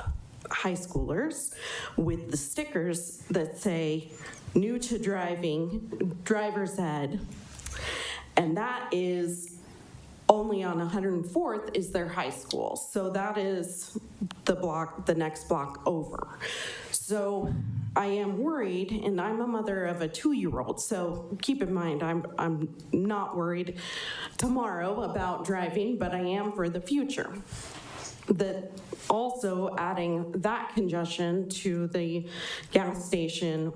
high schoolers with the stickers that say new to driving, driver's ed, and that is only on 104th is their high school. So that is the next block over. So I am worried, and I'm a mother of a 2-year-old, so keep in mind I'm not worried tomorrow about driving, but I am for the future. That also adding that congestion to the gas station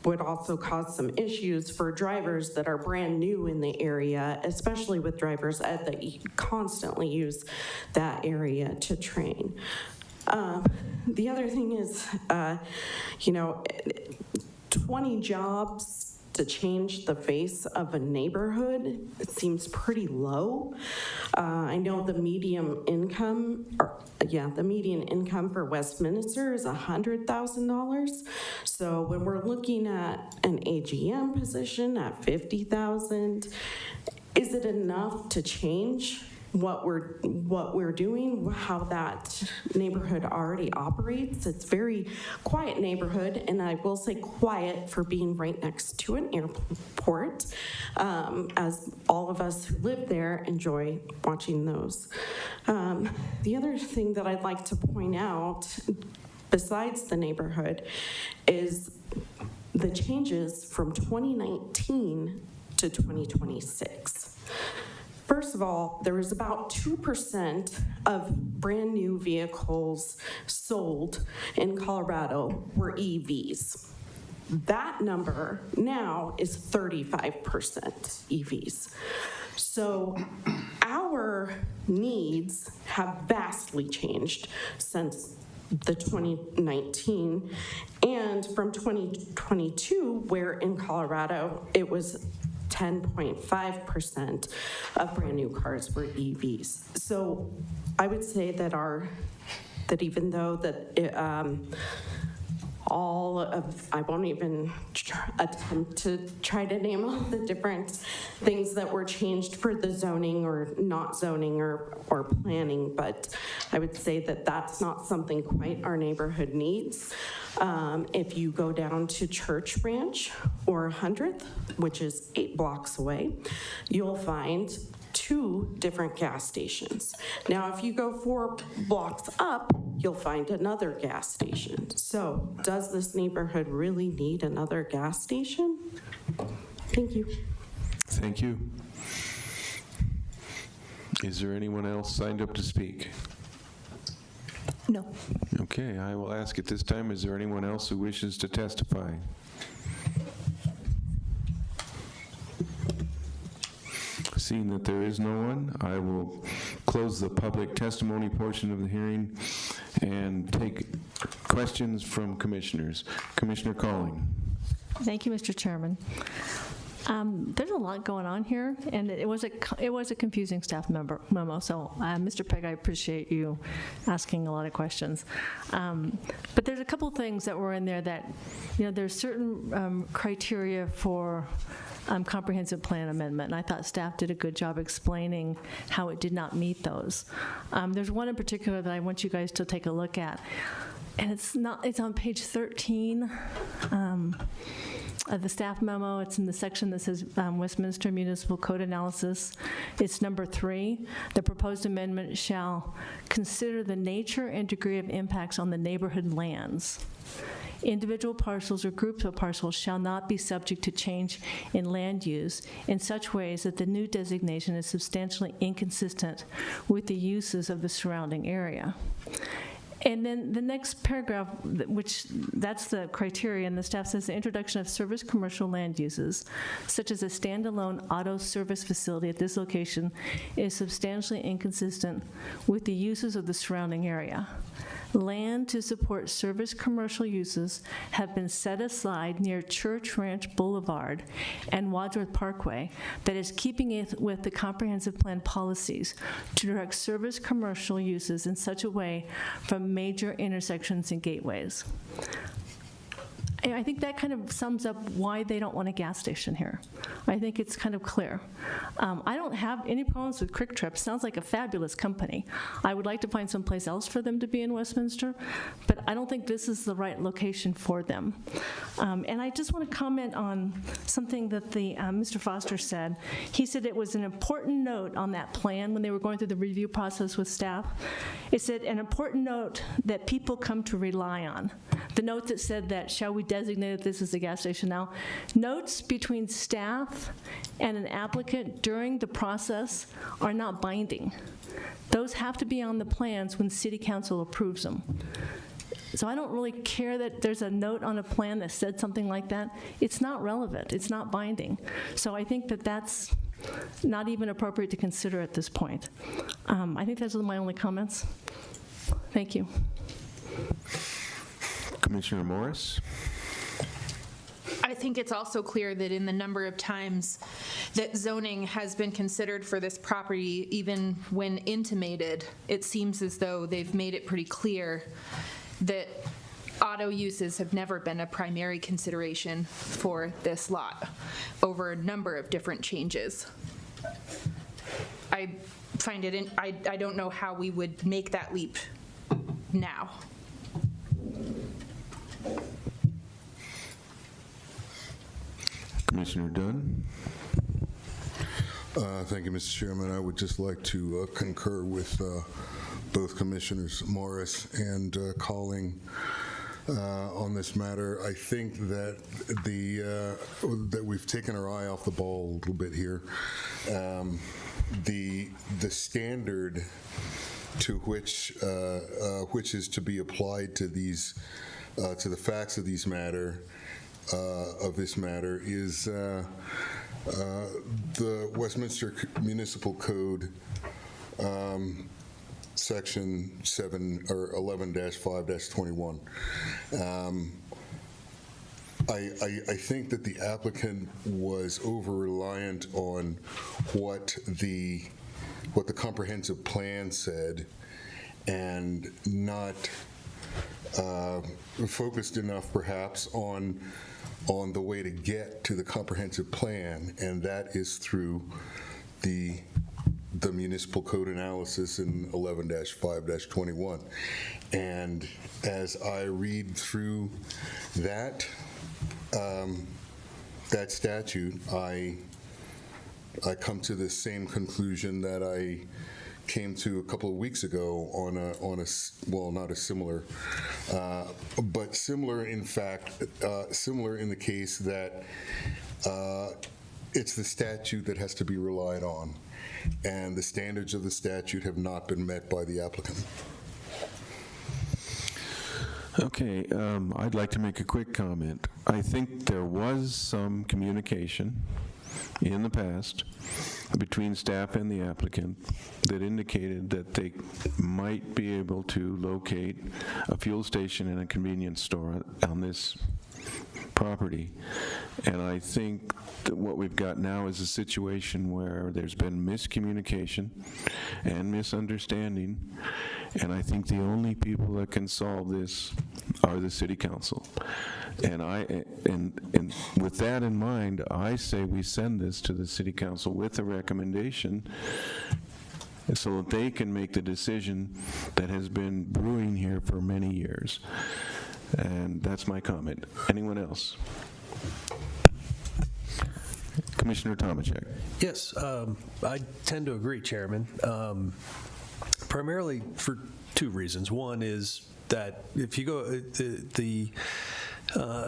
would also cause some issues for drivers that are brand new in the area, especially with driver's ed that constantly use that area to train. The other thing is, 20 jobs to change the face of a neighborhood, it seems pretty low. I know the median income for Westminster is $100,000. So when we're looking at an AGM position at $50,000, is it enough to change what we're doing, how that neighborhood already operates. It's a very quiet neighborhood, and I will say quiet for being right next to an airport, as all of us who live there enjoy watching those. The other thing that I'd like to point out, besides the neighborhood, is the changes from 2019 to 2026. First of all, there was about 2% of brand new vehicles sold in Colorado were EVs. That number now is 35% EVs. So our needs have vastly changed since the 2019, and from 2022, where in Colorado it was 10.5% of brand new cars were EVs. So I would say that even though that all of, I won't even attempt to try to name all the different things that were changed for the zoning or not zoning or planning, but I would say that that's not something quite our neighborhood needs. If you go down to Church Branch or 100th, which is 8 blocks away, you'll find 2 different gas stations. Now, if you go 4 blocks up, you'll find another gas station. So, does this neighborhood really need another gas station? Thank you. Thank you. Is there anyone else signed up to speak? No. Okay, I will ask at this time, is there anyone else who wishes to testify? Seeing that there is no one, I will close the public testimony portion of the hearing and take questions from commissioners. Commissioner Calling. Thank you, Mr. Chairman. There's a lot going on here, and it was a confusing staff memo. So, Mr. Pegg, I appreciate you asking a lot of questions. But there's a couple things that were in there that, there's certain criteria for comprehensive plan amendment, and I thought staff did a good job explaining how it did not meet those. There's one in particular that I want you guys to take a look at, and it's on page 13. Of the staff memo. It's in the section that says Westminster Municipal Code Analysis. It's number 3. The proposed amendment shall consider the nature and degree of impacts on the neighborhood lands. Individual parcels or groups of parcels shall not be subject to change in land use in such ways that the new designation is substantially inconsistent with the uses of the surrounding area. And then the next paragraph, which that's the criteria, and the staff says the introduction of service commercial land uses, such as a standalone auto service facility at this location, is substantially inconsistent with the uses of the surrounding area. Land to support service commercial uses have been set aside near Church Ranch Boulevard and Wadsworth Parkway that is keeping it with the comprehensive plan policies to direct service commercial uses in such a way from major intersections and gateways. I think that kind of sums up why they don't want a gas station here. I think it's kind of clear. I don't have any problems with Quick Trip. Sounds like a fabulous company. I would like to find someplace else for them to be in Westminster, but I don't think this is the right location for them. And I just want to comment on something that Mr. Foster said. He said it was an important note on that plan when they were going through the review process with staff. It said an important note that people come to rely on. The note that said that, shall we designate this as a gas station now? Notes between staff and an applicant during the process are not binding. Those have to be on the plans when City Council approves them. So I don't really care that there's a note on a plan that said something like that. It's not relevant. It's not binding. So I think that that's not even appropriate to consider at this point. I think those are my only comments. Thank you. Commissioner Morris. I think it's also clear that in the number of times that zoning has been considered for this property, even when intimated, it seems as though they've made it pretty clear that auto uses have never been a primary consideration for this lot over a number of different changes. I find it, I don't know how we would make that leap now. Commissioner Dunn? Thank you, Mr. Chairman. I would just like to concur with both Commissioners Morris and Colling on this matter. I think that that we've taken our eye off the ball a little bit here. The standard to which is to be applied to these to the facts of this matter is the Westminster Municipal Code, Section 7 or 11-5-21. I think that the applicant was over-reliant on what the comprehensive plan said, and not focused enough, perhaps, on the way to get to the comprehensive plan, and that is through the municipal code analysis in 11-5-21. And as I read through that statute, I come to the same conclusion that I came to a couple of weeks ago on a well, not a similar, but similar in fact, similar in the case that it's the statute that has to be relied on, and the standards of the statute have not been met by the applicant. Okay, I'd like to make a quick comment. I think there was some communication in the past between staff and the applicant that indicated that they might be able to locate a fuel station and a convenience store on this property. And I think that what we've got now is a situation where there's been miscommunication and misunderstanding, and I think the only people that can solve this are the city council. And with that in mind, I say we send this to the city council with a recommendation so that they can make the decision that has been brewing here for many years. And that's my comment. Anyone else? Commissioner Tomachek. Yes, I tend to agree, Chairman, primarily for two reasons. One is that if you go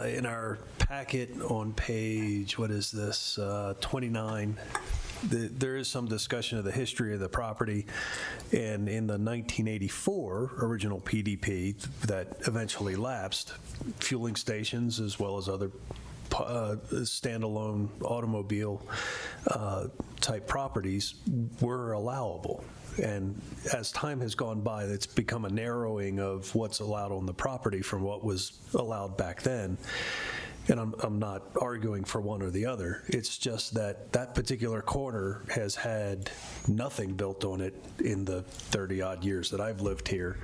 in our packet on page, what is this, 29, there is some discussion of the history of the property, and in the 1984 original PDP that eventually lapsed, fueling stations as well as other standalone automobile type properties were allowable. And as time has gone by, it's become a narrowing of what's allowed on the property from what was allowed back then. And I'm not arguing for one or the other. It's just that that particular corner has had nothing built on it in the 30-odd years that I've lived here.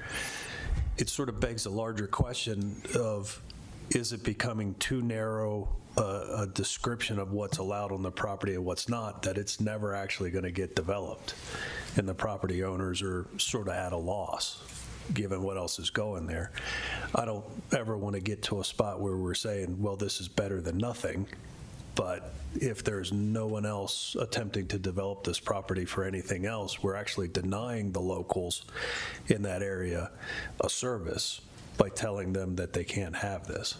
It sort of begs a larger question of, is it becoming too narrow a description of what's allowed on the property and what's not, that it's never actually going to get developed, and the property owners are sort of at a loss given what else is going there. I don't ever want to get to a spot where we're saying, well, this is better than nothing, but if there's no one else attempting to develop this property for anything else, we're actually denying the locals in that area a service by telling them that they can't have this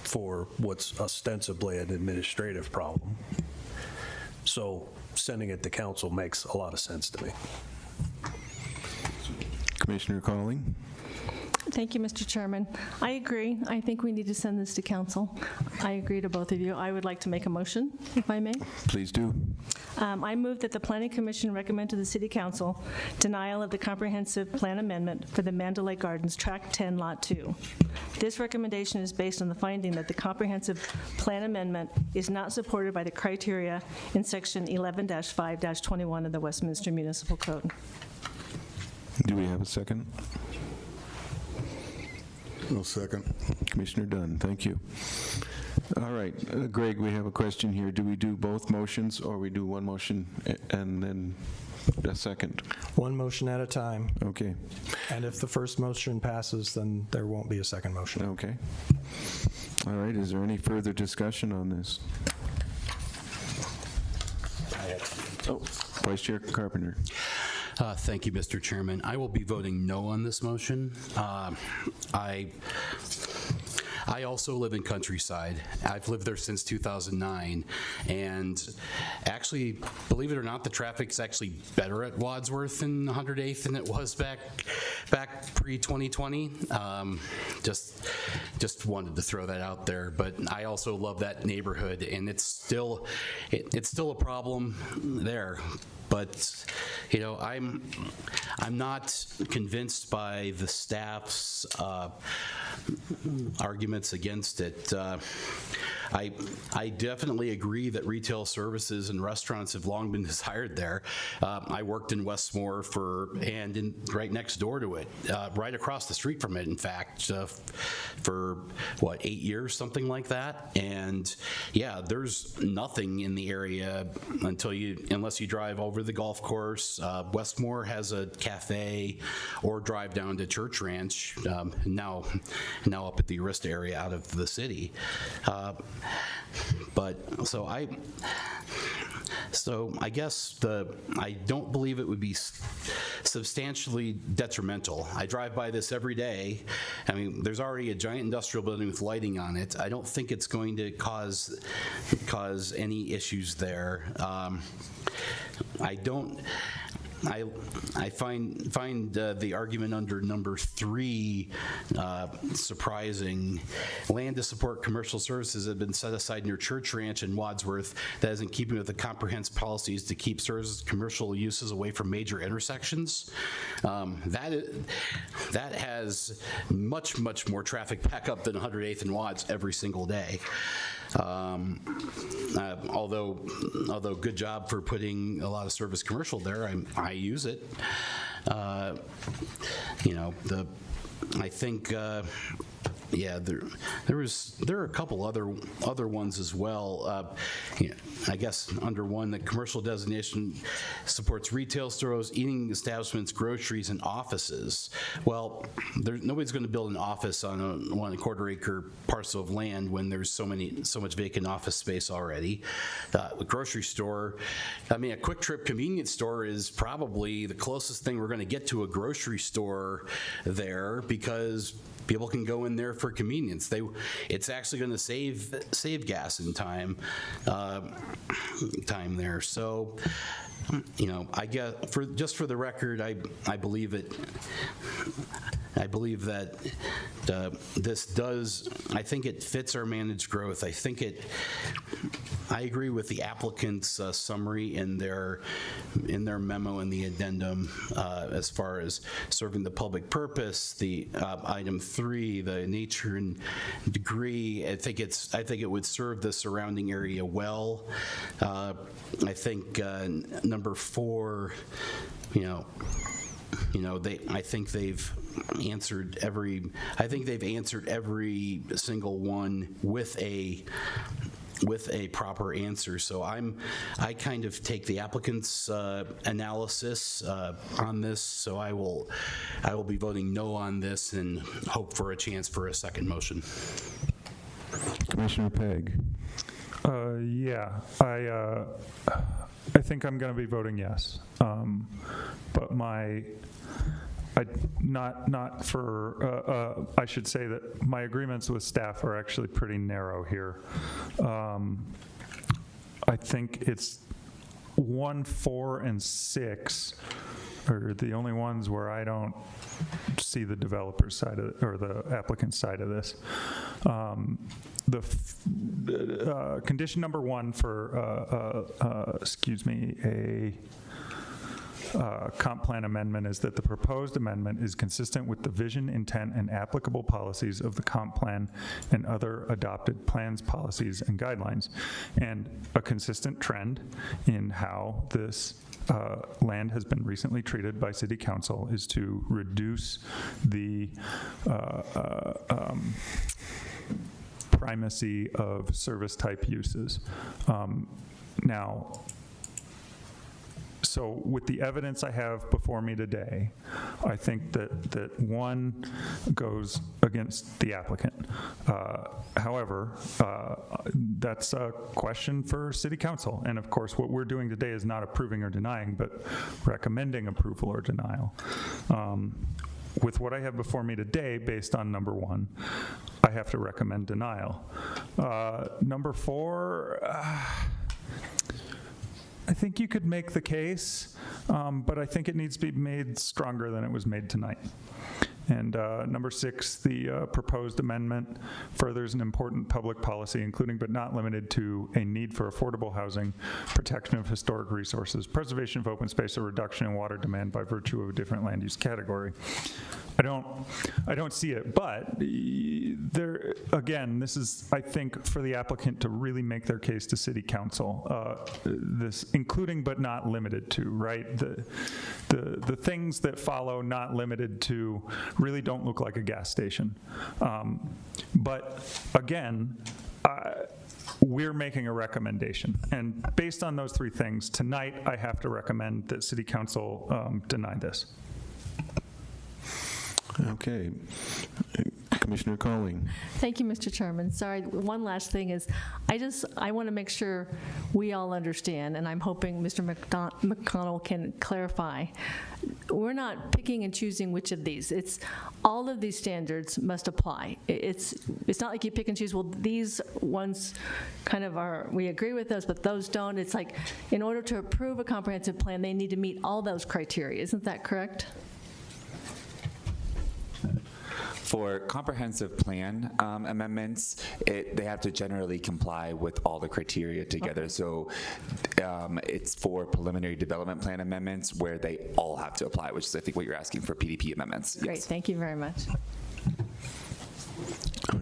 for what's ostensibly an administrative problem. So sending it to council makes a lot of sense to me. Commissioner Colling. Thank you, Mr. Chairman. I agree. I think we need to send this to council. I agree to both of you. I would like to make a motion, if I may. Please do. I move that the Planning Commission recommend to the City Council denial of the comprehensive plan amendment for the Mandalay Gardens Tract 10 Lot 2. This recommendation is based on the finding that the comprehensive plan amendment is not supported by the criteria in section 11-5-21 of the Westminster Municipal Code. Do we have a second? No second. Commissioner Dunn, thank you. All right, Greg, we have a question here. Do we do both motions, or we do one motion and then a second? One motion at a time. Okay. And if the first motion passes, then there won't be a second motion. Okay. All right, is there any further discussion on this? Oh, Vice Chair Carpenter. Thank you, Mr. Chairman. I will be voting no on this motion. I also live in Countryside. I've lived there since 2009, and actually, believe it or not, the traffic's actually better at Wadsworth and 108th than it was back pre-2020. Just wanted to throw that out there, but I also love that neighborhood, and it's still a problem there. But you know, I'm not convinced by the staff's arguments against it. I definitely agree that retail services and restaurants have long been desired there. I worked in Westmore right next door to it, right across the street from it, in fact, for what, 8 years, something like that. And yeah, there's nothing in the area unless you drive over the golf course. Westmore has a cafe, or drive down to Church Ranch, now up at the Arista area out of the city. So I guess I don't believe it would be substantially detrimental. I drive by this every day. I mean, there's already a giant industrial building with lighting on it. I don't think it's going to cause any issues there. I find the argument under number 3 surprising. Land to support commercial services have been set aside near Church Ranch and Wadsworth that is in keeping with the comprehensive policies to keep commercial uses away from major intersections. That has much more traffic backup than 108th and Wads every single day. Although good job for putting a lot of service commercial there, I use it. I think there are a couple other ones as well. I guess under one, the commercial designation supports retail stores, eating establishments, groceries, and offices. Well, nobody's going to build an office on a 1.25 acre parcel of land when there's so much vacant office space already. A grocery store, a Quick Trip convenience store is probably the closest thing we're going to get to a grocery store there, because people can go in there for convenience. It's actually going to save gas and time there. So, I guess for the record, I believe it. I believe that this does. I think it fits our managed growth. I agree with the applicant's summary in their memo in the addendum as far as serving the public purpose. The item 3, the nature and degree. I think it would serve the surrounding area well. I think number 4. I think they've answered every single one with a proper answer. So I kind of take the applicant's analysis on this. So I will be voting no on this and hope for a chance for a second motion. Commissioner Pegg. I think I'm going to be voting yes. But I should say that my agreements with staff are actually pretty narrow here. I think it's 1, 4, and 6 are the only ones where I don't see the developer's side of or the applicant's side of this. Condition number 1 for, a comp plan amendment is that the proposed amendment is consistent with the vision, intent, and applicable policies of the comp plan and other adopted plans, policies, and guidelines, and a consistent trend in how this land has been recently treated by City Council is to reduce the primacy of service-type uses. Now, so with the evidence I have before me today, I think that one goes against the applicant. However, that's a question for City Council. And of course, what we're doing today is not approving or denying, but recommending approval or denial. With what I have before me today, based on number one, I have to recommend denial. Number four, I think you could make the case, but I think it needs to be made stronger than it was made tonight. And number six, the proposed amendment furthers an important public policy, including but not limited to a need for affordable housing, protection of historic resources, preservation of open space, or reduction in water demand by virtue of a different land use category. I don't see it, but there, again, this is, I think, for the applicant to really make their case to City Council. This including but not limited to, right? The things that follow not limited to really don't look like a gas station. But again, we're making a recommendation. And based on those three things, tonight I have to recommend that City Council deny this. Okay. Commissioner Colling. Thank you, Mr. Chairman. Sorry, one last thing is, I want to make sure we all understand, and I'm hoping Mr. McConnell can clarify. We're not picking and choosing which of these. It's all of these standards must apply. It's not like you pick and choose, well, these ones kind of are, we agree with those, but those don't. It's like, in order to approve a comprehensive plan, they need to meet all those criteria. Isn't that correct? For comprehensive plan amendments, they have to generally comply with all the criteria together. Okay. So it's for preliminary development plan amendments where they all have to apply, which is, I think, what you're asking for PDP amendments. Great, yes. Thank you very much.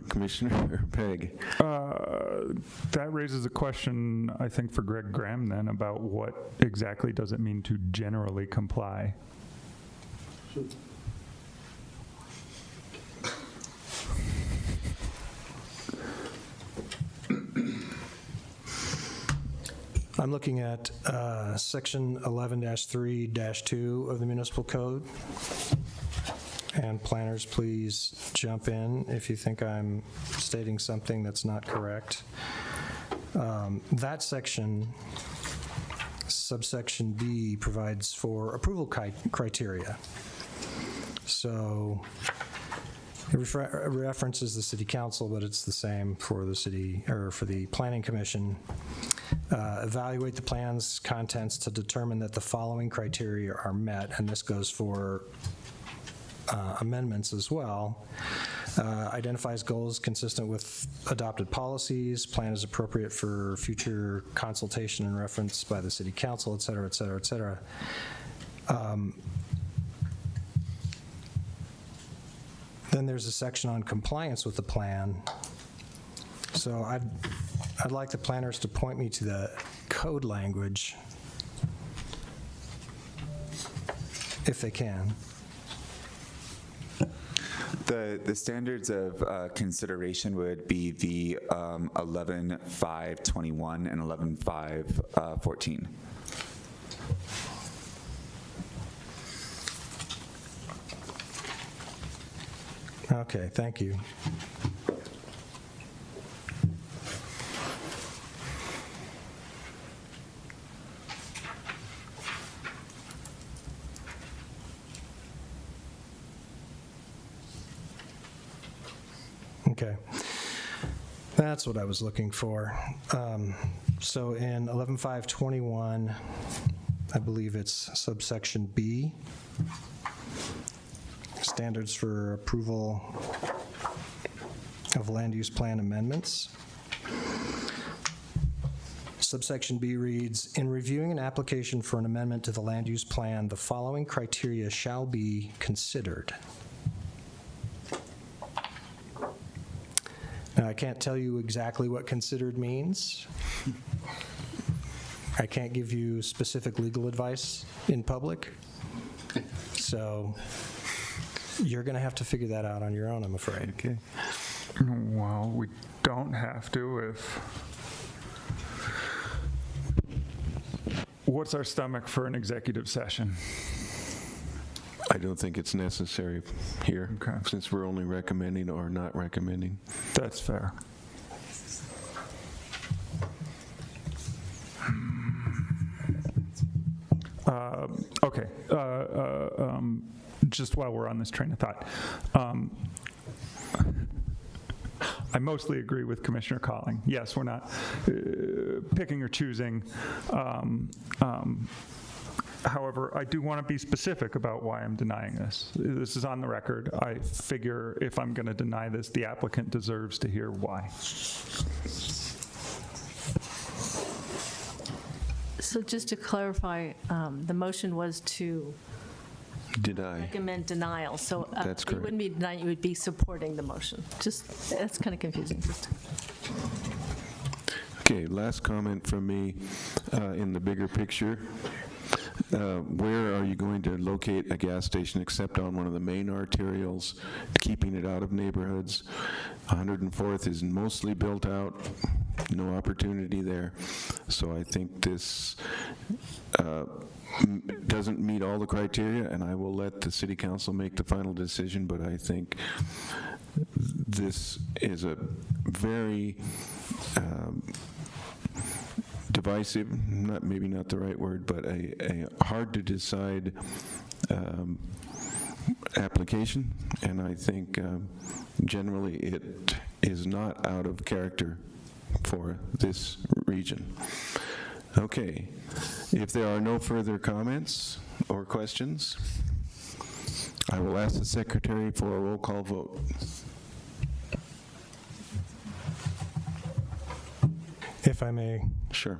Commissioner Pegg. That raises a question, I think, for Greg Graham then about what exactly does it mean to generally comply? I'm looking at section 11-3-2 of the municipal code. And planners, please jump in if you think I'm stating something that's not correct. That section, subsection B, provides for approval criteria. So it references the City Council, but it's the same for the city, or for the Planning Commission. Evaluate the plan's contents to determine that the following criteria are met, and this goes for amendments as well. Identifies goals consistent with adopted policies, plan is appropriate for future consultation and reference by the City Council, et cetera, et cetera, et cetera. Then there's a section on compliance with the plan. So I'd like the planners to point me to the code language, if they can. The standards of consideration would be the 11.5.21 and 11.5.14. Okay, thank you. Okay, that's what I was looking for. So in 11.5.21, I believe it's subsection B, standards for approval of land use plan amendments. Subsection B reads, in reviewing an application for an amendment to the land use plan, the following criteria shall be considered. Now, I can't tell you exactly what considered means. I can't give you specific legal advice in public. So you're going to have to figure that out on your own, I'm afraid. Okay. Well, we don't have to if... What's our stomach for an executive session? I don't think it's necessary here, since we're only recommending or not recommending. That's fair. Okay. Just while we're on this train of thought, I mostly agree with Commissioner Colling. Yes, we're not picking or choosing. However, I do want to be specific about why I'm denying this. This is on the record. I figure if I'm going to deny this, the applicant deserves to hear why. So just to clarify, the motion was to recommend denial. So That's it correct. wouldn't be denying, you would be supporting the motion. Just, that's kind of confusing. Okay, last comment from me in the bigger picture. Where are you going to locate a gas station except on one of the main arterials, keeping it out of neighborhoods? 104th is mostly built out, no opportunity there. So I think this doesn't meet all the criteria, and I will let the city council make the final decision, but I think this is a very divisive, maybe not the right word, but a hard to decide application, and I think generally it is not out of character for this region. Okay, if there are no further comments or questions, I will ask the secretary for a roll call vote. If I may. Sure.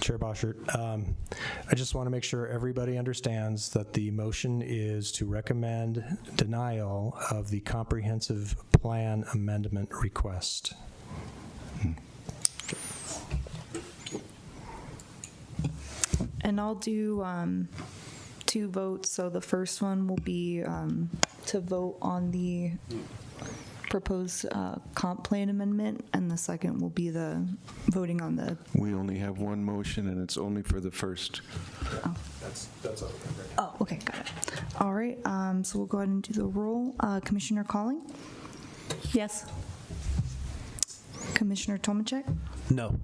Chair Boschert, I just want to make sure everybody understands that the motion is to recommend denial of the comprehensive plan amendment request. And I'll do 2 votes. So the first one will be to vote on the proposed comp plan amendment, and the second will be the voting on the... We only have one motion, and it's only for the first. Oh. That's all. Oh, okay, got it. All right, so we'll go ahead and do the roll. Commissioner Colling? Yes. Commissioner Tomacek? No.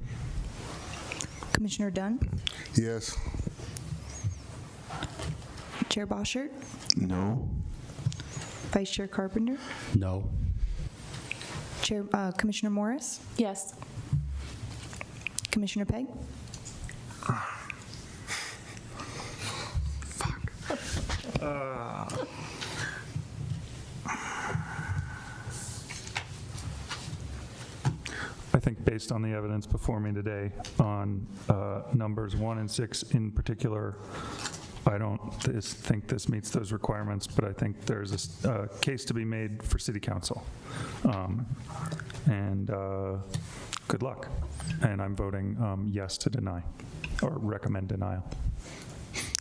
Commissioner Dunn? Yes. Chair Boschert? No. Vice Chair Carpenter? No. Chair, Commissioner Morris? Yes. Commissioner Pegg? I think based on the evidence before me today on numbers 1 and 6 in particular, I don't think this meets those requirements, but I think there's a case to be made for city council. And good luck. And I'm voting yes to deny, or recommend denial.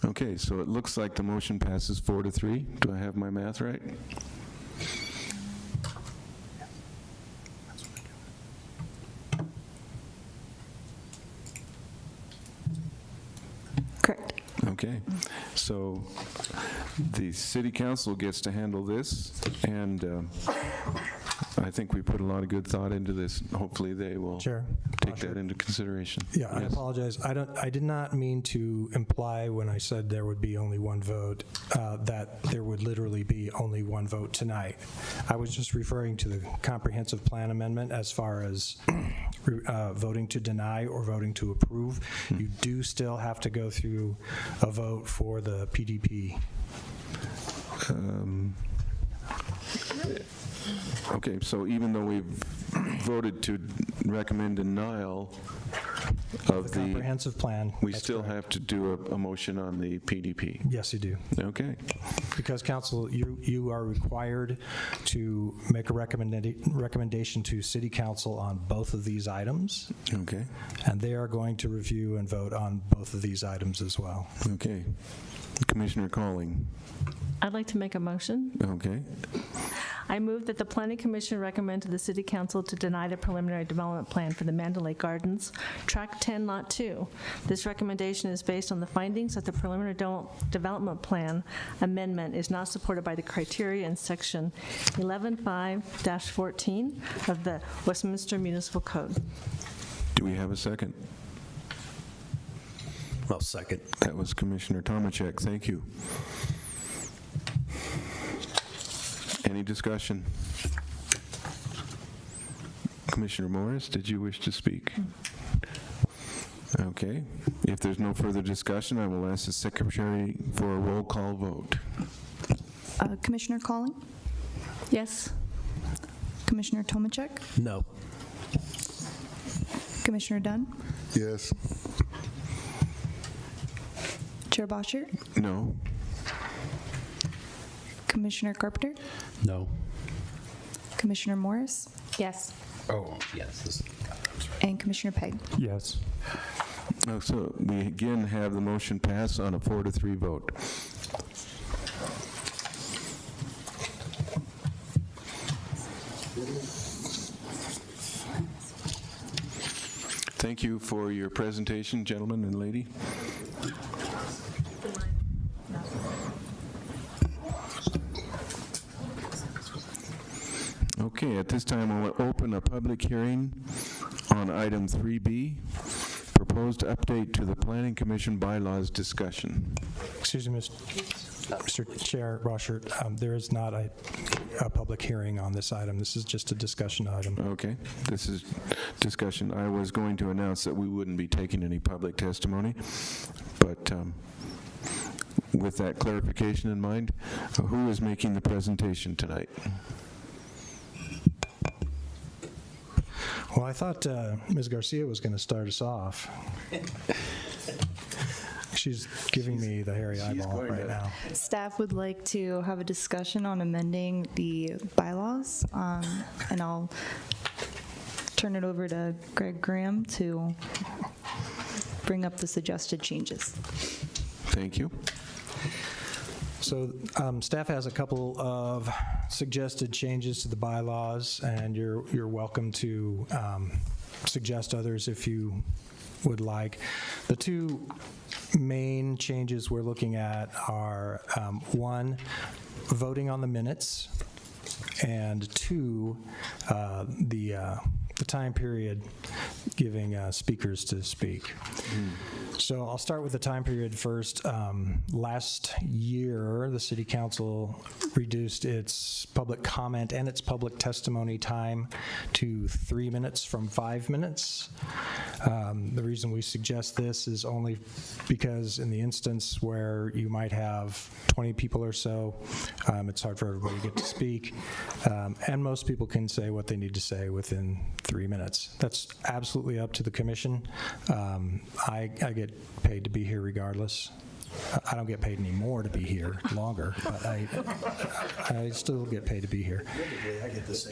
Okay, so it looks like the motion passes 4-3. Do I have my math right? Correct. Okay, so the city council gets to handle this, and I think we put a lot of good thought into this. Hopefully they will take that into consideration. Yeah, I apologize. I did not mean to imply when I said there would be only one vote that there would literally be only one vote tonight. I was just referring to the comprehensive plan amendment as far as voting to deny or voting to approve. You do still have to go through a vote for the PDP. Okay, so even though we've voted to recommend denial of The comprehensive plan. we still have to do a motion on the PDP. Yes, you do. Okay. Because council, you are required to make a recommendation to city council on both of these items. Okay. And they are going to review and vote on both of these items as well. Okay. Commissioner Colling. I'd like to make a motion. Okay. I move that the Planning Commission recommend to the City Council to deny the preliminary development plan for the Mandalay Gardens, Tract 10, Lot 2. This recommendation is based on the findings that the preliminary development plan amendment is not supported by the criteria in Section 11.5-14 of the Westminster Municipal Code. Do we have a second? I'll second. That was Commissioner Tomacek. Thank you. Any discussion? Commissioner Morris, did you wish to speak? Okay. If there's no further discussion, I will ask the Secretary for a roll call vote. Commissioner Calling? Yes? Commissioner Tomacek? No. Commissioner Dunn? Yes. Chair Boschert? No. Commissioner Carpenter? No. Commissioner Morris? Yes. Oh, yes. And Commissioner Pegg? Yes. So we again have the motion pass on a 4-3 vote. Thank you for your presentation, gentlemen and lady. Okay, at this time, I will open a public hearing on item 3B, proposed update to the Planning Commission bylaws discussion. Excuse me, Mr. Chair Boschert, there is not a public hearing on this item. This is just a discussion item. Okay, this is discussion. I was going to announce that we wouldn't be taking any public testimony, but with that clarification in mind, who is making the presentation tonight? Well, I thought Ms. Garcia was going to start us off. She's giving me the hairy eyeball right now. Staff would like to have a discussion on amending the bylaws, and I'll turn it over to Greg Graham to bring up the suggested changes. Thank you. So staff has a couple of suggested changes to the bylaws, and you're welcome to suggest others if you would like. The two main changes we're looking at are one, voting on the minutes, and two, the time period giving speakers to speak. So I'll start with the time period first. Last year, the City Council reduced its public comment and its public testimony time to 3 minutes from 5 minutes. The reason we suggest this is only because in the instance where you might have 20 people or so, it's hard for everybody to get to speak, and most people can say what they need to say within 3 minutes. That's absolutely up to the commission. I get paid to be here regardless. I don't get paid any more to be here longer, but I still get paid to be here.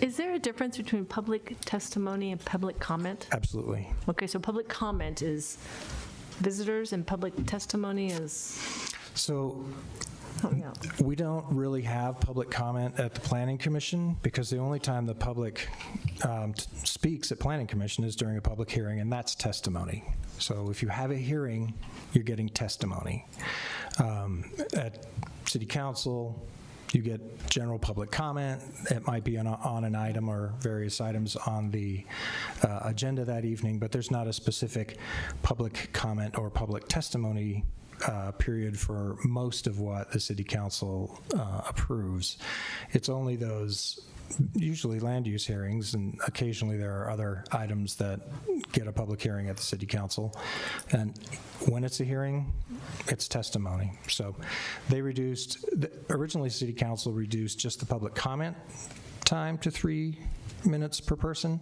Is there a difference between public testimony and public comment? Absolutely. Okay, so public comment is visitors and public testimony is? So Oh, yeah. we don't really have public comment at the Planning Commission because the only time the public speaks at Planning Commission is during a public hearing, and that's testimony. So if you have a hearing, you're getting testimony. At City Council, you get general public comment. It might be on an item or various items on the agenda that evening, but there's not a specific public comment or public testimony period for most of what the City Council approves. It's only those, usually land use hearings, and occasionally there are other items that get a public hearing at the City Council. And when it's a hearing, it's testimony. So they reduced, originally City Council reduced just the public comment time to 3 minutes per person,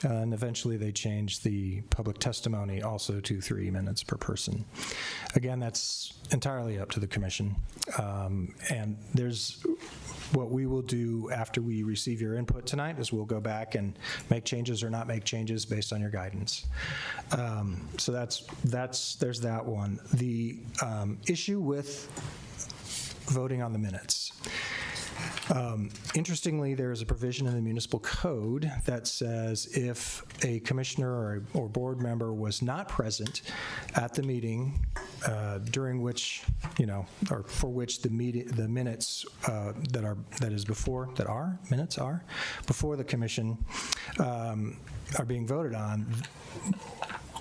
and eventually they changed the public testimony also to 3 minutes per person. Again, that's entirely up to the commission, and there's what we will do after we receive your input tonight is we'll go back and make changes or not make changes based on your guidance. So there's that one. The issue with voting on the minutes. Interestingly, there is a provision in the municipal code that says if a commissioner or board member was not present at the meeting during which, or for which the minutes minutes are before the commission are being voted on,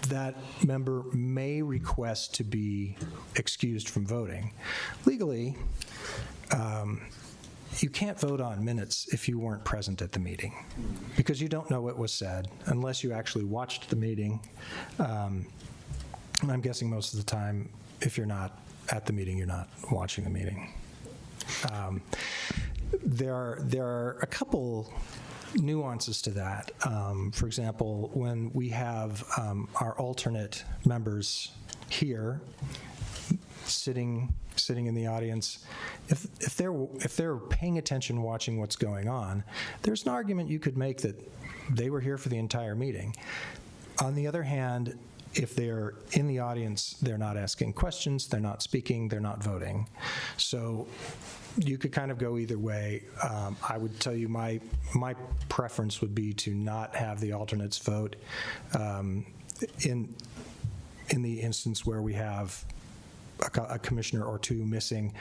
that member may request to be excused from voting. Legally, you can't vote on minutes if you weren't present at the meeting, because you don't know what was said unless you actually watched the meeting. And I'm guessing most of the time, if you're not at the meeting, you're not watching the meeting. There are a couple nuances to that. For example, when we have our alternate members here sitting in the audience, if they're paying attention, watching what's going on, there's an argument you could make that they were here for the entire meeting. On the other hand, if they're in the audience, they're not asking questions, they're not speaking, they're not voting. So you could kind of go either way. I would tell you my preference would be to not have the alternates vote in the instance where we have a commissioner or two missing,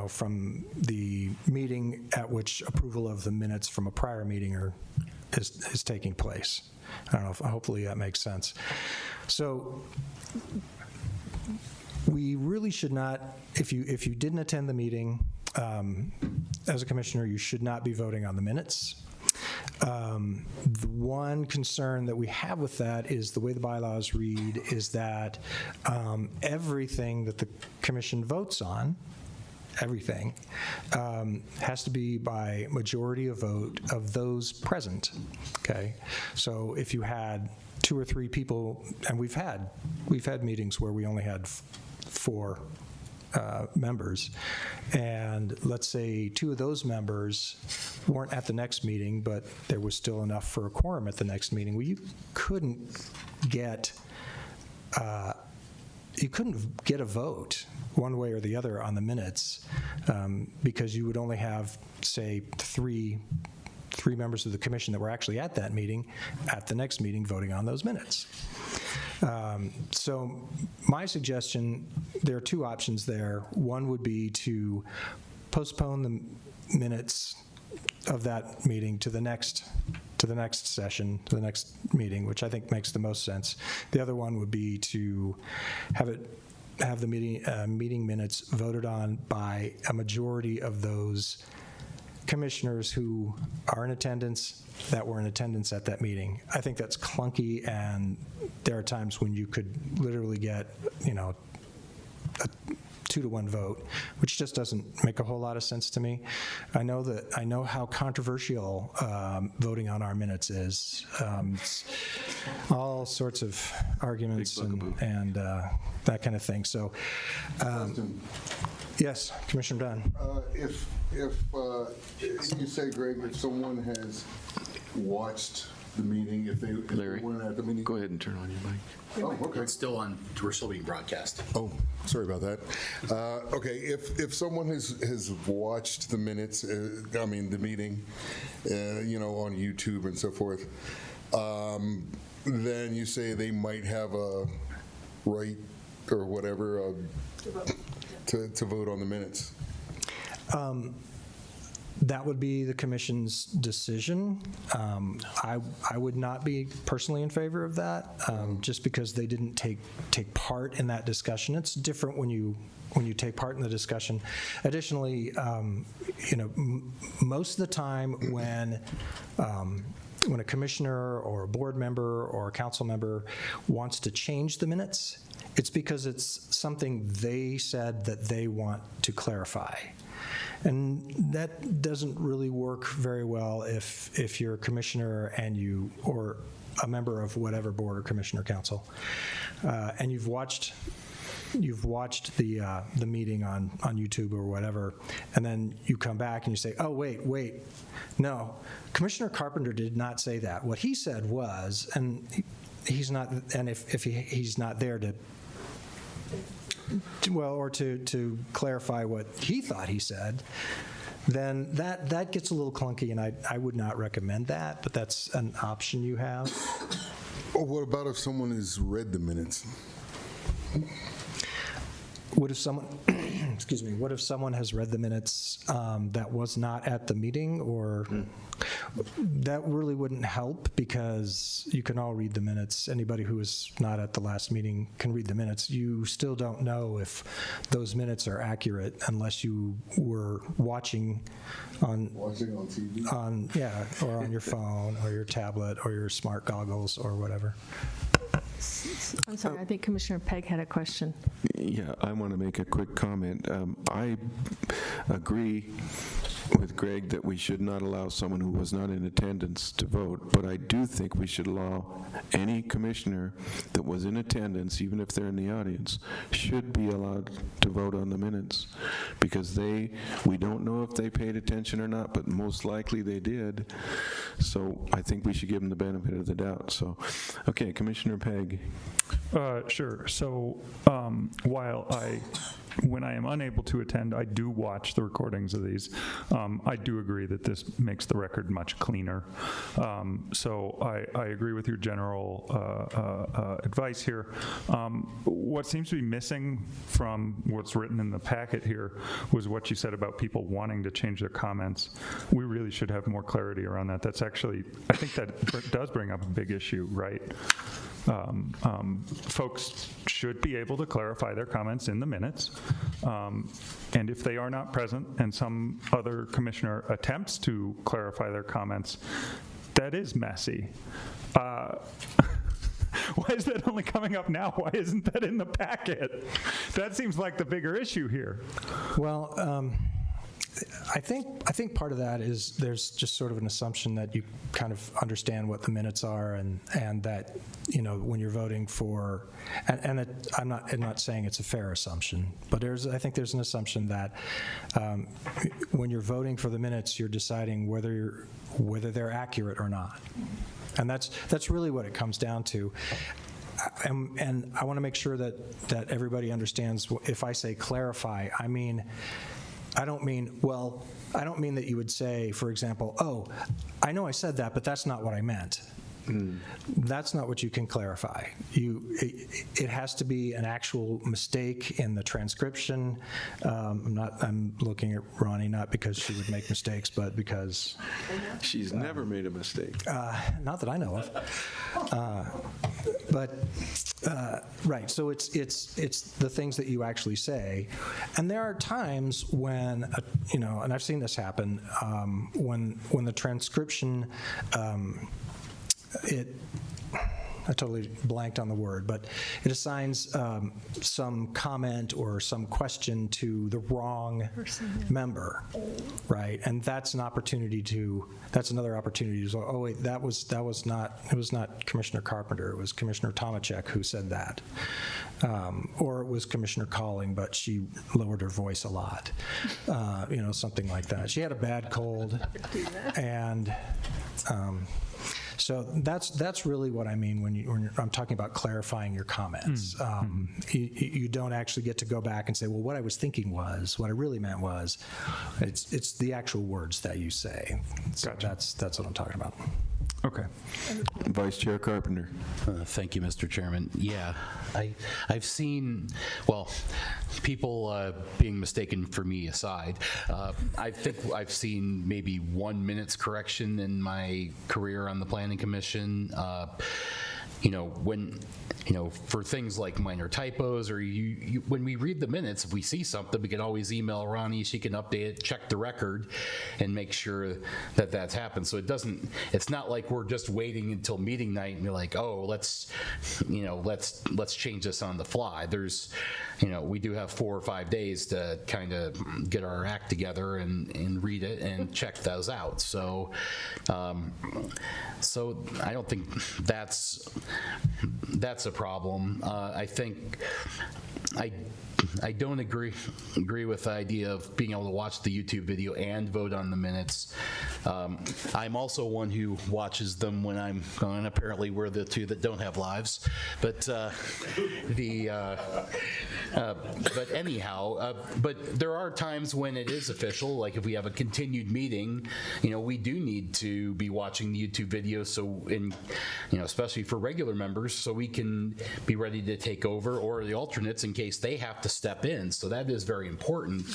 from the meeting at which approval of the minutes from a prior meeting is taking place. I don't know, hopefully that makes sense. So we really should not, if you didn't attend the meeting as a commissioner, you should not be voting on the minutes. The one concern that we have with that is the way the bylaws read is that everything that the commission votes on, everything, has to be by majority of vote of those present, okay? So if you had 2 or 3 people, and we've had meetings where we only had 4 members, and let's say 2 of those members weren't at the next meeting, but there was still enough for a quorum at the next meeting. Well, you couldn't get a vote one way or the other on the minutes because you would only have, say, three members of the commission that were actually at that meeting at the next meeting voting on those minutes. So my suggestion, there are 2 options there. One would be to postpone the minutes of that meeting to the next session, to the next meeting, which I think makes the most sense. The other one would be to have the meeting minutes voted on by a majority of those commissioners who are in attendance, that were in attendance at that meeting. I think that's clunky, and there are times when you could literally get, a 2-to-1 vote, which just doesn't make a whole lot of sense to me. I know how controversial voting on our minutes is. All sorts of arguments and that kind of thing. So, yes, Commissioner Dunn. If you say, Greg, if someone has watched the meeting, if they weren't at the meeting, Go ahead and turn on your mic. Oh, okay. It's still on, we're still being broadcast. Oh, sorry about that. Okay, if someone has watched the minutes, the meeting, on YouTube and so forth, then you say they might have a right or whatever to vote on the minutes. That would be the commission's decision. I would not be personally in favor of that, just because they didn't take part in that discussion. It's different when you take part in the discussion. Additionally, most of the time when a commissioner or a board member or a council member wants to change the minutes, it's because it's something they said that they want to clarify. And that doesn't really work very well if you're a commissioner or a member of whatever board or commission or council, and you've watched the meeting on YouTube or whatever, and then you come back and you say, oh, wait, no, Commissioner Carpenter did not say that. What he said was, and he's not, and if he's not there to or to clarify what he thought he said, then that gets a little clunky, and I would not recommend that, but that's an option you have. Or what about if someone has read the minutes? What if someone, excuse me, what if someone has read the minutes that was not at the meeting, or that really wouldn't help, because you can all read the minutes. Anybody who was not at the last meeting can read the minutes. You still don't know if those minutes are accurate unless you were watching on TV, yeah, or on your phone or your tablet or your smart goggles or whatever. I'm sorry, I think Commissioner Pegg had a question. Yeah, I want to make a quick comment. I agree with Greg that we should not allow someone who was not in attendance to vote, but I do think we should allow any commissioner that was in attendance, even if they're in the audience, should be allowed to vote on the minutes, because we don't know if they paid attention or not, but most likely they did. So I think we should give them the benefit of the doubt. So, okay, Commissioner Pegg. Sure. So while when I am unable to attend, I do watch the recordings of these. I do agree that this makes the record much cleaner. So I agree with your general advice here. What seems to be missing from what's written in the packet here was what you said about people wanting to change their comments. We really should have more clarity around that. That's actually, I think that does bring up a big issue, right? Folks should be able to clarify their comments in the minutes, and if they are not present and some other commissioner attempts to clarify their comments, that is messy. Why is that only coming up now? Why isn't that in the packet? That seems like the bigger issue here. Well, I think part of that is there's just sort of an assumption that you kind of understand what the minutes are, and that, you know, when you're voting for, and I'm not saying it's a fair assumption, but I think there's an assumption that when you're voting for the minutes, you're deciding whether they're accurate or not, and that's really what it comes down to. And I want to make sure that everybody understands. If I say clarify, I don't mean that you would say, for example, oh, I know I said that, but that's not what I meant. That's not what you can clarify. It has to be an actual mistake in the transcription. I'm looking at Ronnie, not because she would make mistakes, but because she's never made a mistake. Not that I know of. Right. So it's the things that you actually say, and there are times when and I've seen this happen when the transcription. I totally blanked on the word, but it assigns some comment or some question to the wrong member, right? And that's another opportunity to say, oh wait, it was not Commissioner Carpenter, it was Commissioner Tomacek who said that. Or it was Commissioner Calling, but she lowered her voice a lot. Something like that. She had a bad cold, and so that's really what I mean when I'm talking about clarifying your comments. You don't actually get to go back and say, well, what I was thinking was, what I really meant was, it's the actual words that you say. So Gotcha. That's what I'm talking about. Okay. Vice Chair Carpenter. Thank you, Mr. Chairman. Yeah, I've seen, people being mistaken for me aside, I think I've seen maybe 1 minute's correction in my career on the Planning Commission. For things like minor typos, or when we read the minutes, if we see something, we can always email Ronnie. She can update it, check the record, and make sure that that's happened. So it's not like we're just waiting until meeting night and you're like, oh, let's change this on the fly. We do have 4 or 5 days to kind of get our act together and read it and check those out. So I don't think that's a problem. I think I don't agree with the idea of being able to watch the YouTube video and vote on the minutes. I'm also one who watches them when I'm gone. Apparently, we're the two that don't have lives. But but anyhow, but there are times when it is official. Like if we have a continued meeting, we do need to be watching the YouTube video. So, especially for regular members, so we can be ready to take over, or the alternates in case they have to step in. So that is very important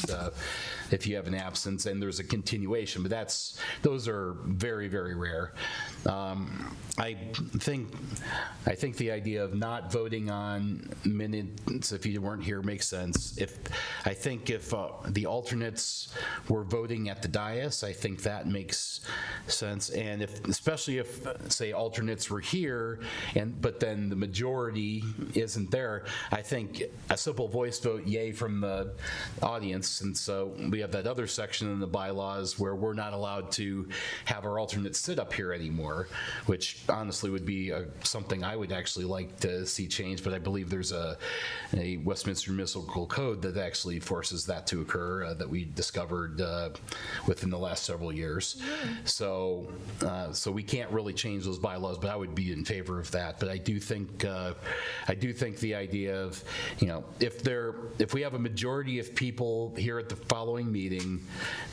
if you have an absence and there's a continuation. But those are very, very rare. I think the idea of not voting on minutes if you weren't here makes sense. I think if the alternates were voting at the dais, I think that makes sense. And especially if, say, alternates were here, but then the majority isn't there, I think a simple voice vote, yay from the audience. And so we have that other section in the bylaws where we're not allowed to have our alternates sit up here anymore, which honestly would be something I would actually like to see change. But I believe there's a Westminster Municipal Code that actually forces that to occur that we discovered within the last several years. So we can't really change those bylaws, but I would be in favor of that. But I do think the idea of, if we have a majority of people here at the following meeting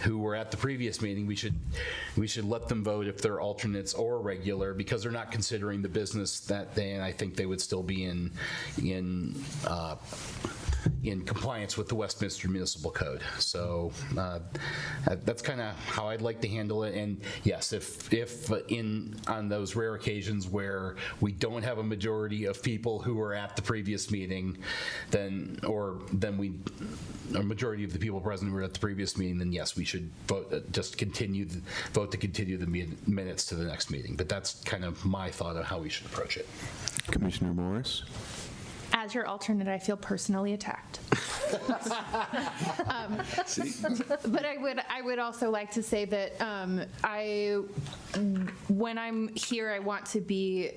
who were at the previous meeting, we should let them vote if they're alternates or regular, because they're not considering the business that day, and I think they would still be in compliance with the Westminster Municipal Code. So that's kind of how I'd like to handle it. And yes, if on those rare occasions where we don't have a majority of people who were at the previous meeting, then a majority of the people present who were at the previous meeting, then yes, we should vote to continue the minutes to the next meeting. But that's kind of my thought of how we should approach it. Commissioner Morris? As your alternate, I feel personally attacked. But I would also like to say that when I'm here, I want to be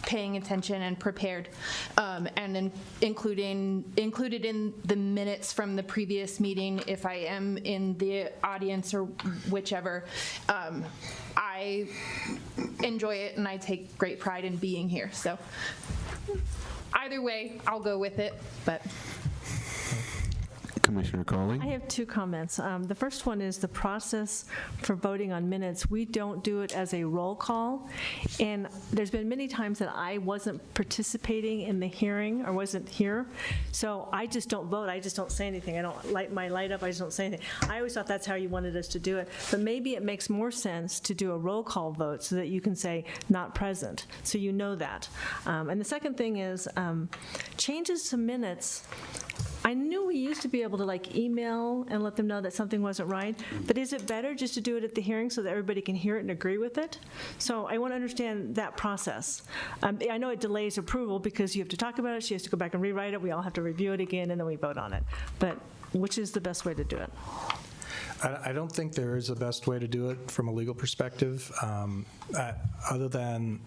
paying attention and prepared, and included in the minutes from the previous meeting, if I am in the audience or whichever. I enjoy it and I take great pride in being here. So either way, I'll go with it, but. Commissioner Calling? I have two comments. The first one is the process for voting on minutes. We don't do it as a roll call, and there's been many times that I wasn't participating in the hearing or wasn't here, so I just don't vote. I just don't say anything. I don't light my light up. I just don't say anything. I always thought that's how you wanted us to do it, but maybe it makes more sense to do a roll call vote so that you can say not present, so you know that. And the second thing is changes to minutes. I knew we used to be able to email and let them know that something wasn't right, but is it better just to do it at the hearing so that everybody can hear it and agree with it? So I want to understand that process. I know it delays approval because you have to talk about it, she has to go back and rewrite it, we all have to review it again, and then we vote on it. But which is the best way to do it? I don't think there is a best way to do it from a legal perspective, other than,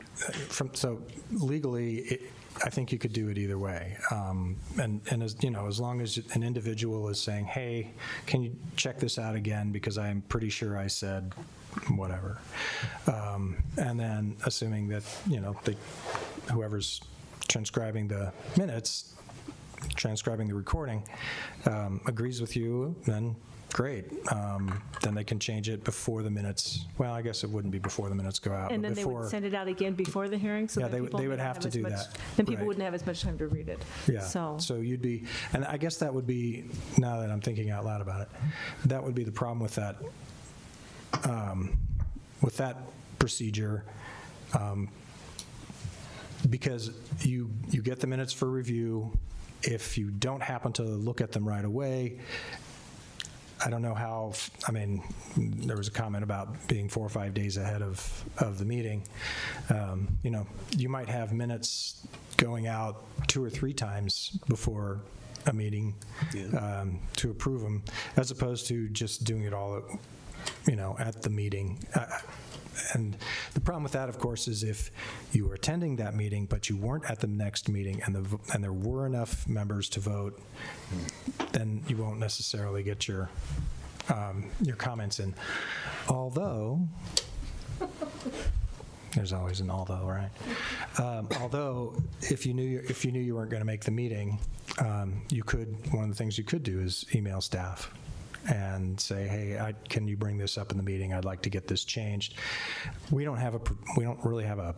legally, I think you could do it either way. And as long as an individual is saying, hey, can you check this out again because I'm pretty sure I said whatever. And then assuming that, whoever's transcribing the minutes, transcribing the recording, agrees with you, then great. Then they can change it before the minutes. Well, I guess it wouldn't be before the minutes go out. And then before, they would send it out again before the hearing? So yeah, that they would have to do that. Then people wouldn't have as much time to read it. Yeah, so you'd be, and I guess that would be, now that I'm thinking out loud about it, that would be the problem with that procedure, because you get the minutes for review. If you don't happen to look at them right away, I don't know how, there was a comment about being 4 or 5 days ahead of the meeting. You might have minutes going out 2 or 3 times before a meeting to approve them, as opposed to just doing it all at the meeting. And the problem with that, of course, is if you were attending that meeting, but you weren't at the next meeting, and there were enough members to vote, then you won't necessarily get your comments in. Although, there's always an although, right? Although, if you knew you weren't going to make the meeting, one of the things you could do is email staff and say, hey, can you bring this up in the meeting? I'd like to get this changed. We don't really have a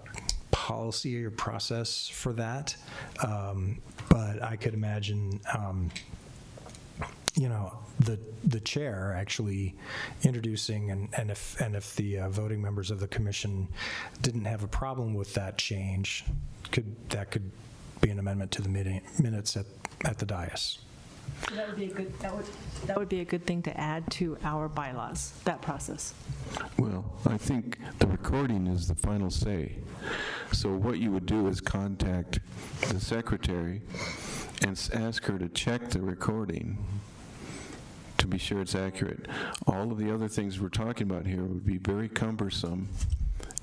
policy or process for that, but I could imagine, the chair actually introducing, and if the voting members of the commission didn't have a problem with that change, that could be an amendment to the minutes at the dais. That would be a good thing to add to our bylaws, that process. Well, I think the recording is the final say. So what you would do is contact the secretary and ask her to check the recording to be sure it's accurate. All of the other things we're talking about here would be very cumbersome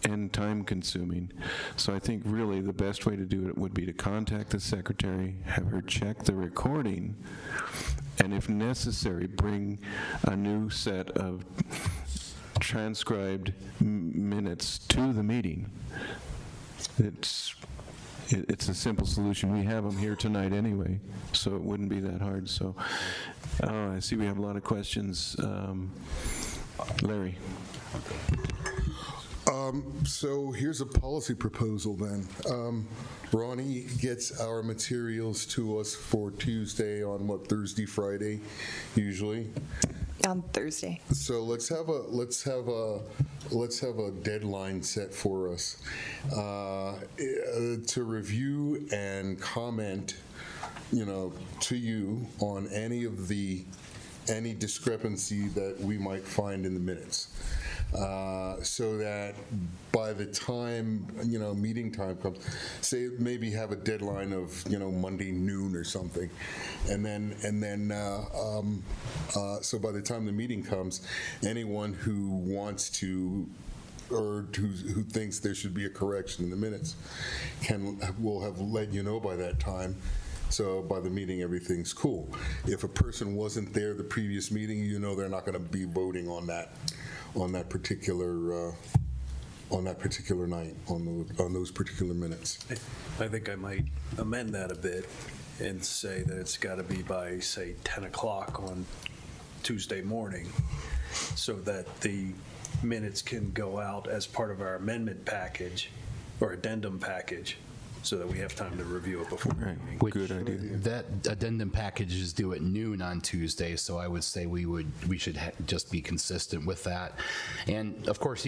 and time-consuming. So I think really the best way to do it would be to contact the secretary, have her check the recording, and if necessary, bring a new set of transcribed minutes to the meeting. It's a simple solution. We have them here tonight anyway, so it wouldn't be that hard. So I see we have a lot of questions. Larry. So here's a policy proposal then. Ronnie gets our materials to us for Tuesday on Thursday, Friday, usually. On Thursday. So let's have a deadline set for us to review and comment, to you on any discrepancy that we might find in the minutes. So that by the time, meeting time comes, say maybe have a deadline of, Monday noon or something. And then, so by the time the meeting comes, anyone who wants to, or who thinks there should be a correction in the minutes will have let you know by that time. So by the meeting, everything's cool. If a person wasn't there the previous meeting, they're not going to be voting on that particular night, on those particular minutes. I think I might amend that a bit and say that it's got to be by, say, 10 o'clock on Tuesday morning, so that the minutes can go out as part of our amendment package or addendum package, so that we have time to review it before. Right. Good idea. That addendum package is due at noon on Tuesday, so I would say we should just be consistent with that. And of course,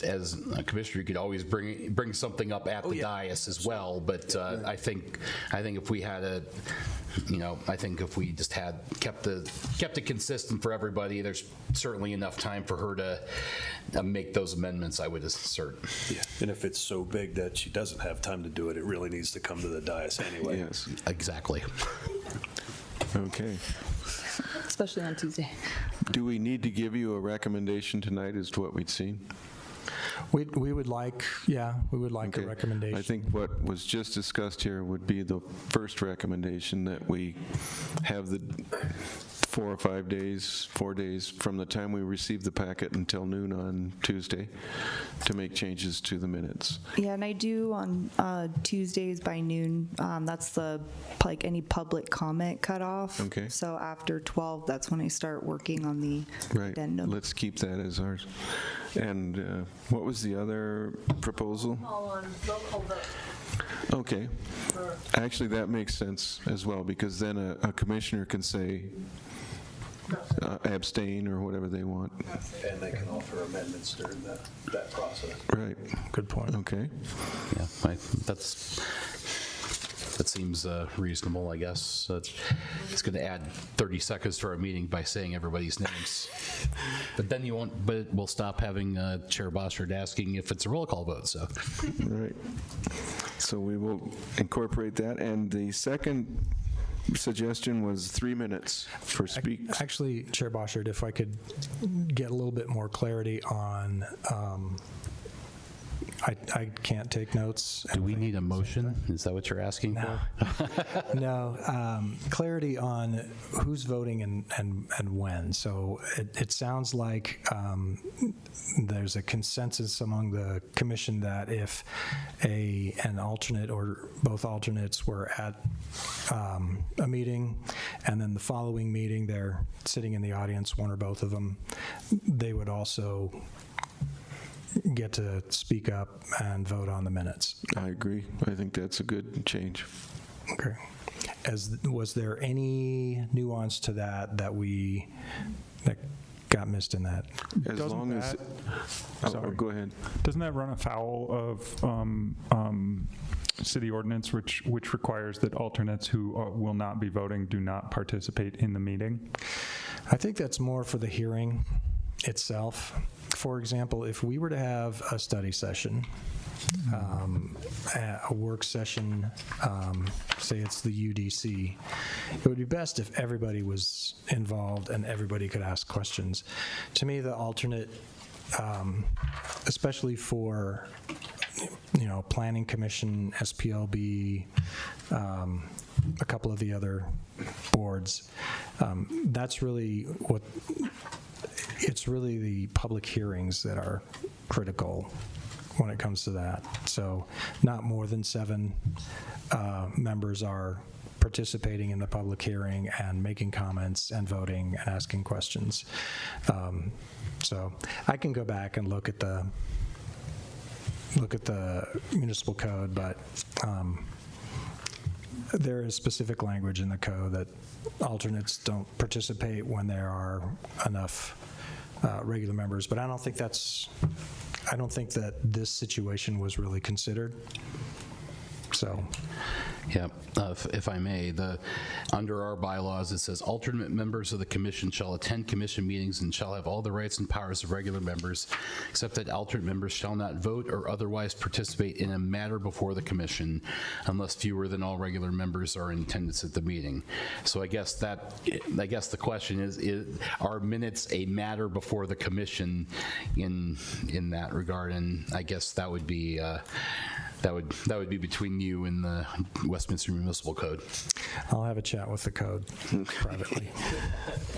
as a commissioner, you could always bring something up at the dais as well. But I think if we had I think if we just kept it consistent for everybody, there's certainly enough time for her to make those amendments, I would assert. Yeah, and if it's so big that she doesn't have time to do it, it really needs to come to the dais anyway. Yes. Exactly. Okay. Especially on Tuesday. Do we need to give you a recommendation tonight as to what we'd seen? We would like a recommendation. I think what was just discussed here would be the first recommendation, that we have the 4 days from the time we receive the packet until noon on Tuesday to make changes to the minutes. Yeah, and I do on Tuesdays by noon. That's like any public comment cutoff. Okay. So after 12, that's when I start working on the addendum. Let's keep that as ours. And what was the other proposal? Roll call vote. Okay. Actually, that makes sense as well, because then a commissioner can say abstain or whatever they want. And they can offer amendments during that process. Right. Good point. Okay. Yeah, that seems reasonable, I guess. It's going to add 30 seconds to our meeting by saying everybody's names. But then we'll stop having Chair Bossard asking if it's a roll call vote, so. Right. So we will incorporate that. And the second suggestion was 3 minutes for speak. Actually, Chair Boschert, if I could get a little bit more clarity on, I can't take notes. Do we need a motion? Is that what you're asking for? No, clarity on who's voting and when. So it sounds like there's a consensus among the commission that if an alternate or both alternates were at a meeting, and then the following meeting they're sitting in the audience, one or both of them, they would also get to speak up and vote on the minutes. I agree. I think that's a good change. Okay. Was there any nuance to that that got missed in that? As long as, go ahead. Doesn't that run afoul of city ordinance, which requires that alternates who will not be voting do not participate in the meeting? I think that's more for the hearing itself. For example, if we were to have a study session, a work session, say it's the UDC, it would be best if everybody was involved and everybody could ask questions. To me, the alternate, especially for, Planning Commission, SPLB, a couple of the other boards, that's really it's really the public hearings that are critical when it comes to that. So not more than 7 members are participating in the public hearing and making comments and voting and asking questions. So I can go back and look at the municipal code, but there is specific language in the code that alternates don't participate when there are enough regular members, but I don't think that this situation was really considered. So, yeah, if I may, under our bylaws, it says alternate members of the commission shall attend commission meetings and shall have all the rights and powers of regular members, except that alternate members shall not vote or otherwise participate in a matter before the commission unless fewer than all regular members are in attendance at the meeting. So I guess the question is are minutes a matter before the commission in that regard? And I guess that would be that would be between you and the Westminster Municipal Code. I'll have a chat with the code privately.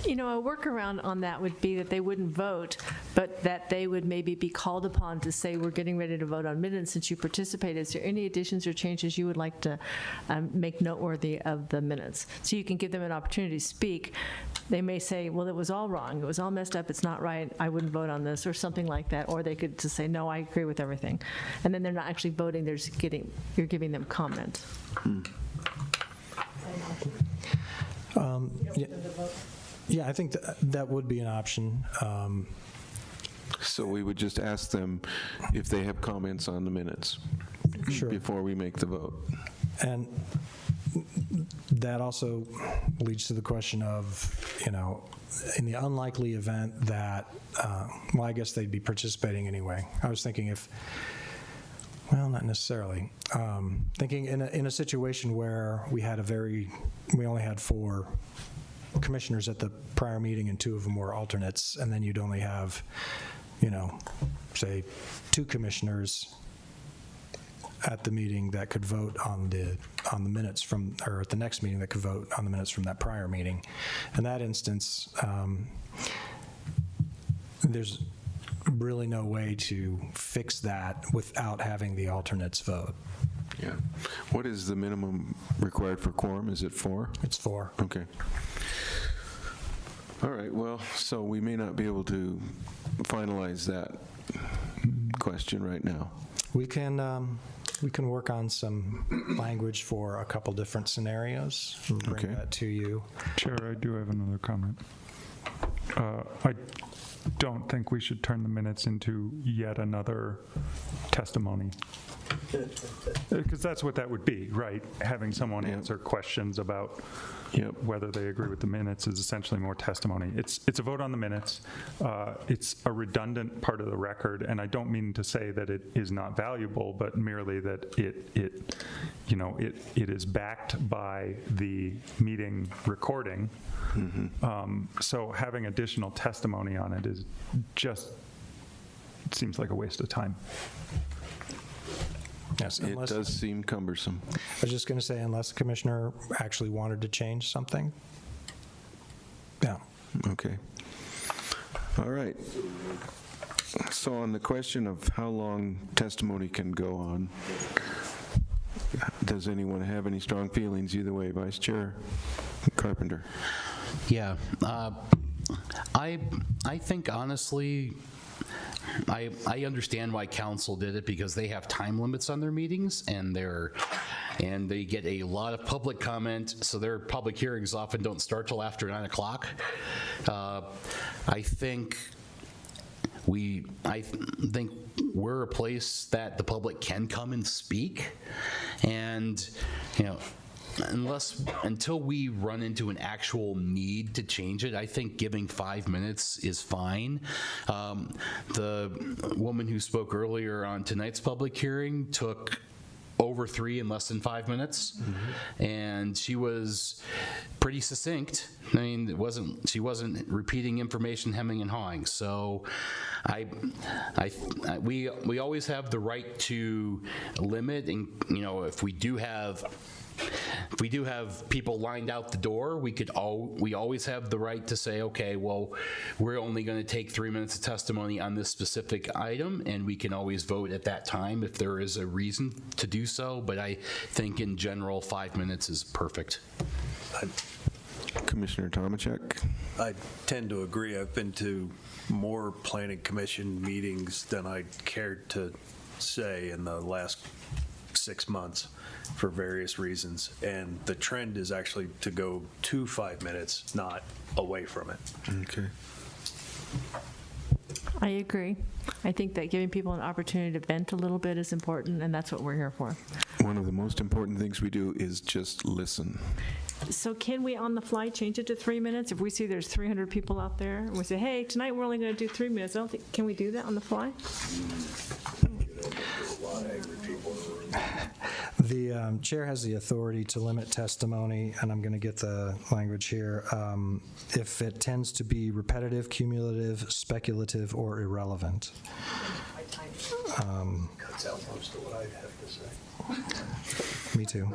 A workaround on that would be that they wouldn't vote, but that they would maybe be called upon to say, we're getting ready to vote on minutes since you participated. Is there any additions or changes you would like to make noteworthy of the minutes? So you can give them an opportunity to speak. They may say, well, it was all wrong. It was all messed up. It's not right. I wouldn't vote on this, or something like that. Or they could just say, no, I agree with everything. And then they're not actually voting. You're giving them comment. Yeah, I think that would be an option. So we would just ask them if they have comments on the minutes before we make the vote. And that also leads to the question of, in the unlikely event that, I guess they'd be participating anyway. I was thinking well, not necessarily. Thinking in a situation where we only had 4 commissioners at the prior meeting and 2 of them were alternates, and then you'd only have, say 2 commissioners at the meeting that could vote on the minutes or at the next meeting that could vote on the minutes from that prior meeting. In that instance, there's really no way to fix that without having the alternates vote. Yeah. What is the minimum required for quorum? Is it 4? It's 4. Okay. All right, well, so we may not be able to finalize that question right now. We can work on some language for a couple different scenarios and bring that to you. Chair, I do have another comment. don't think we should turn the minutes into yet another testimony. Because that's what that would be, right? Having someone answer questions about whether they agree with the minutes is essentially more testimony. It's a vote on the minutes. It's a redundant part of the record, and I don't mean to say that it is not valuable, but merely that it is backed by the meeting recording. So having additional testimony on it is just, it seems like a waste of time. Yes, It does seem cumbersome. I was just going to say, unless the commissioner actually wanted to change something. Yeah. Okay. All right. So on the question of how long testimony can go on, does anyone have any strong feelings either way? Vice Chair Carpenter. Yeah. I think honestly, I understand why council did it, because they have time limits on their meetings, and they get a lot of public comment, so their public hearings often don't start till after 9 o'clock. I think we're a place that the public can come and speak, and until we run into an actual need to change it, I think giving 5 minutes is fine. The woman who spoke earlier on tonight's public hearing took over 3 in less than 5 minutes, and she was pretty succinct. I mean, she wasn't repeating information, hemming and hawing. So we always have the right to limit, and if we do have people lined out the door, we always have the right to say, okay, well, we're only going to take 3 minutes of testimony on this specific item, and we can always vote at that time if there is a reason to do so. But I think in general, 5 minutes is perfect. Commissioner Tomachek. I tend to agree. I've been to more planning commission meetings than I cared to say in the last 6 months for various reasons, and the trend is actually to go to 5 minutes, not away from it. Okay. I agree. I think that giving people an opportunity to vent a little bit is important, and that's what we're here for. One of the most important things we do is just listen. So can we, on the fly, change it to 3 minutes? If we see there's 300 people out there, and we say, hey, tonight we're only going to do 3 minutes. I don't think, can we do that on the fly? The chair has the authority to limit testimony, and I'm going to get the language here, if it tends to be repetitive, cumulative, speculative, or irrelevant. Cuts out most of what I have to say. Me too.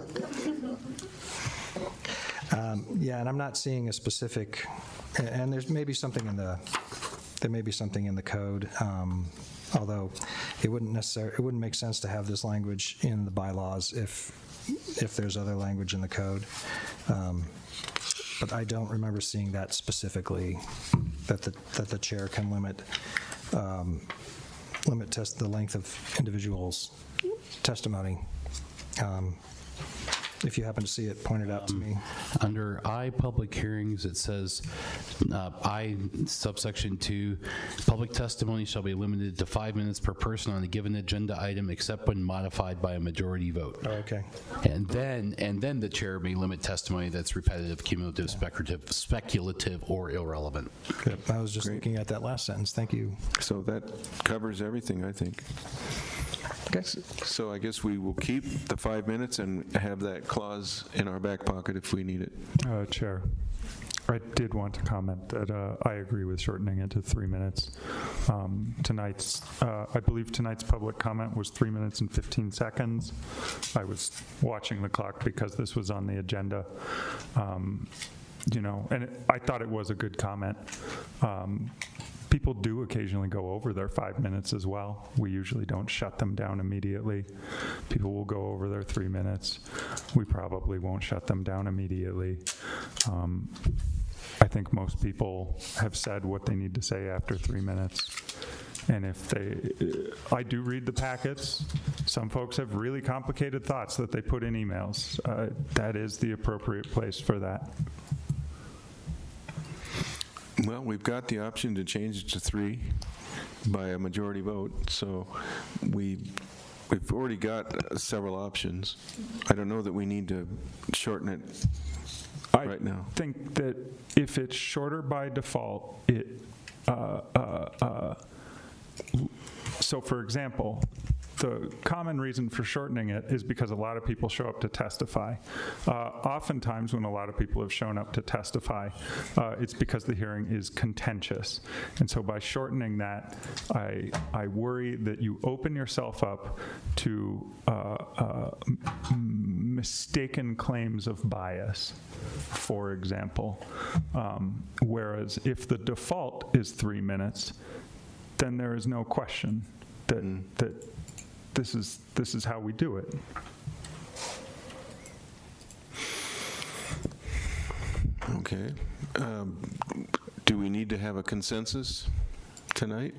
Yeah, and I'm not seeing a specific, and there may be something in the code. Although it wouldn't make sense to have this language in the bylaws if there's other language in the code. But I don't remember seeing that specifically, that the chair can limit the length of individuals' testimony. If you happen to see it, point it out to me. Under I, public hearings, it says, I, subsection 2, public testimony shall be limited to 5 minutes per person on a given agenda item, except when modified by a majority vote. Oh, okay. And then the chair may limit testimony that's repetitive, cumulative, speculative, or irrelevant. Good. I was just looking at that last sentence. Thank you. So that covers everything, I think. Okay. So I guess we will keep the 5 minutes and have that clause in our back pocket if we need it. Chair, I did want to comment that I agree with shortening it to 3 minutes. I believe tonight's public comment was 3 minutes and 15 seconds. I was watching the clock because this was on the agenda. And I thought it was a good comment. People do occasionally go over their 5 minutes as well. We usually don't shut them down immediately. People will go over their 3 minutes. We probably won't shut them down immediately. I think most people have said what they need to say after 3 minutes. And I do read the packets. Some folks have really complicated thoughts that they put in emails. That is the appropriate place for that. Well, we've got the option to change it to 3 by a majority vote, so we've already got several options. I don't know that we need to shorten it right now. I think that if it's shorter by default, so for example, the common reason for shortening it is because a lot of people show up to testify. Oftentimes when a lot of people have shown up to testify, it's because the hearing is contentious. And so by shortening that, I worry that you open yourself up to mistaken claims of bias, for example. Whereas if the default is 3 minutes, then there is no question that this is how we do it. Okay. Do we need to have a consensus tonight?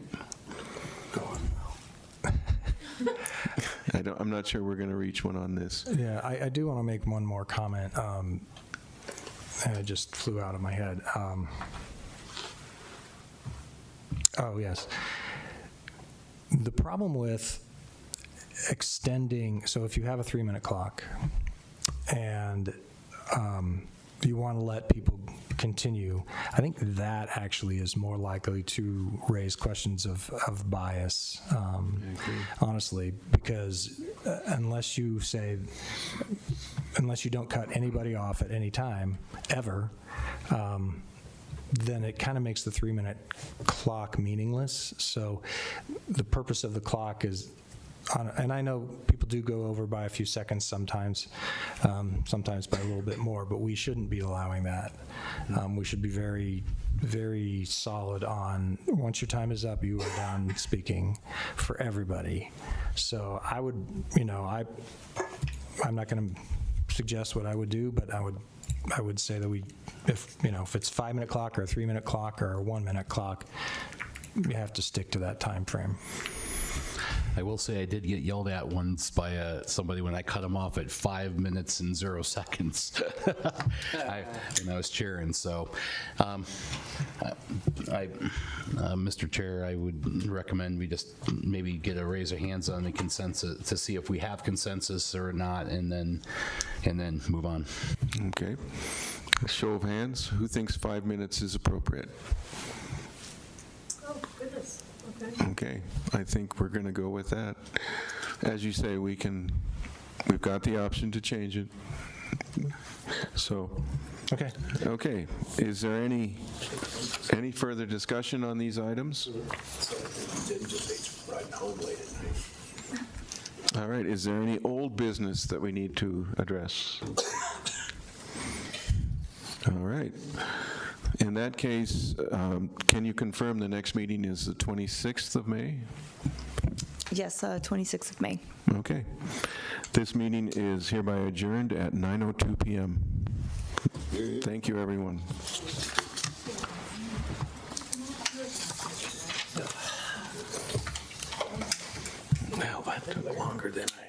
I'm not sure we're going to reach one on this. Yeah, I do want to make one more comment, and it just flew out of my head. Oh, yes. The problem with extending, so if you have a 3-minute clock and you want to let people continue, I think that actually is more likely to raise questions of bias, honestly, because unless you don't cut anybody off at any time, ever, then it kind of makes the 3-minute clock meaningless. So the purpose of the clock is, and I know people do go over by a few seconds sometimes, sometimes by a little bit more, but we shouldn't be allowing that. We should be very, very solid on, once your time is up, you are done speaking for everybody. So I would, I'm not going to suggest what I would do, but I would say that if it's 5-minute clock or a 3-minute clock or a 1-minute clock, you have to stick to that time frame. I will say I did get yelled at once by somebody when I cut him off at 5 minutes and 0 seconds when I was chairing. So, Mr. Chair, I would recommend we just maybe get a raise of hands on the consensus to see if we have consensus or not, and then move on. Okay. A show of hands. Who thinks 5 minutes is appropriate? Oh, goodness. Okay, I think we're going to go with that. As you say, we've got the option to change it. So, okay. Is there any further discussion on these items? All right, is there any old business that we need to address? All right. In that case, can you confirm the next meeting is the 26th of May? Yes, 26th of May. Okay. This meeting is hereby adjourned at 9:02 p.m. Thank you, everyone. Well, that took longer than I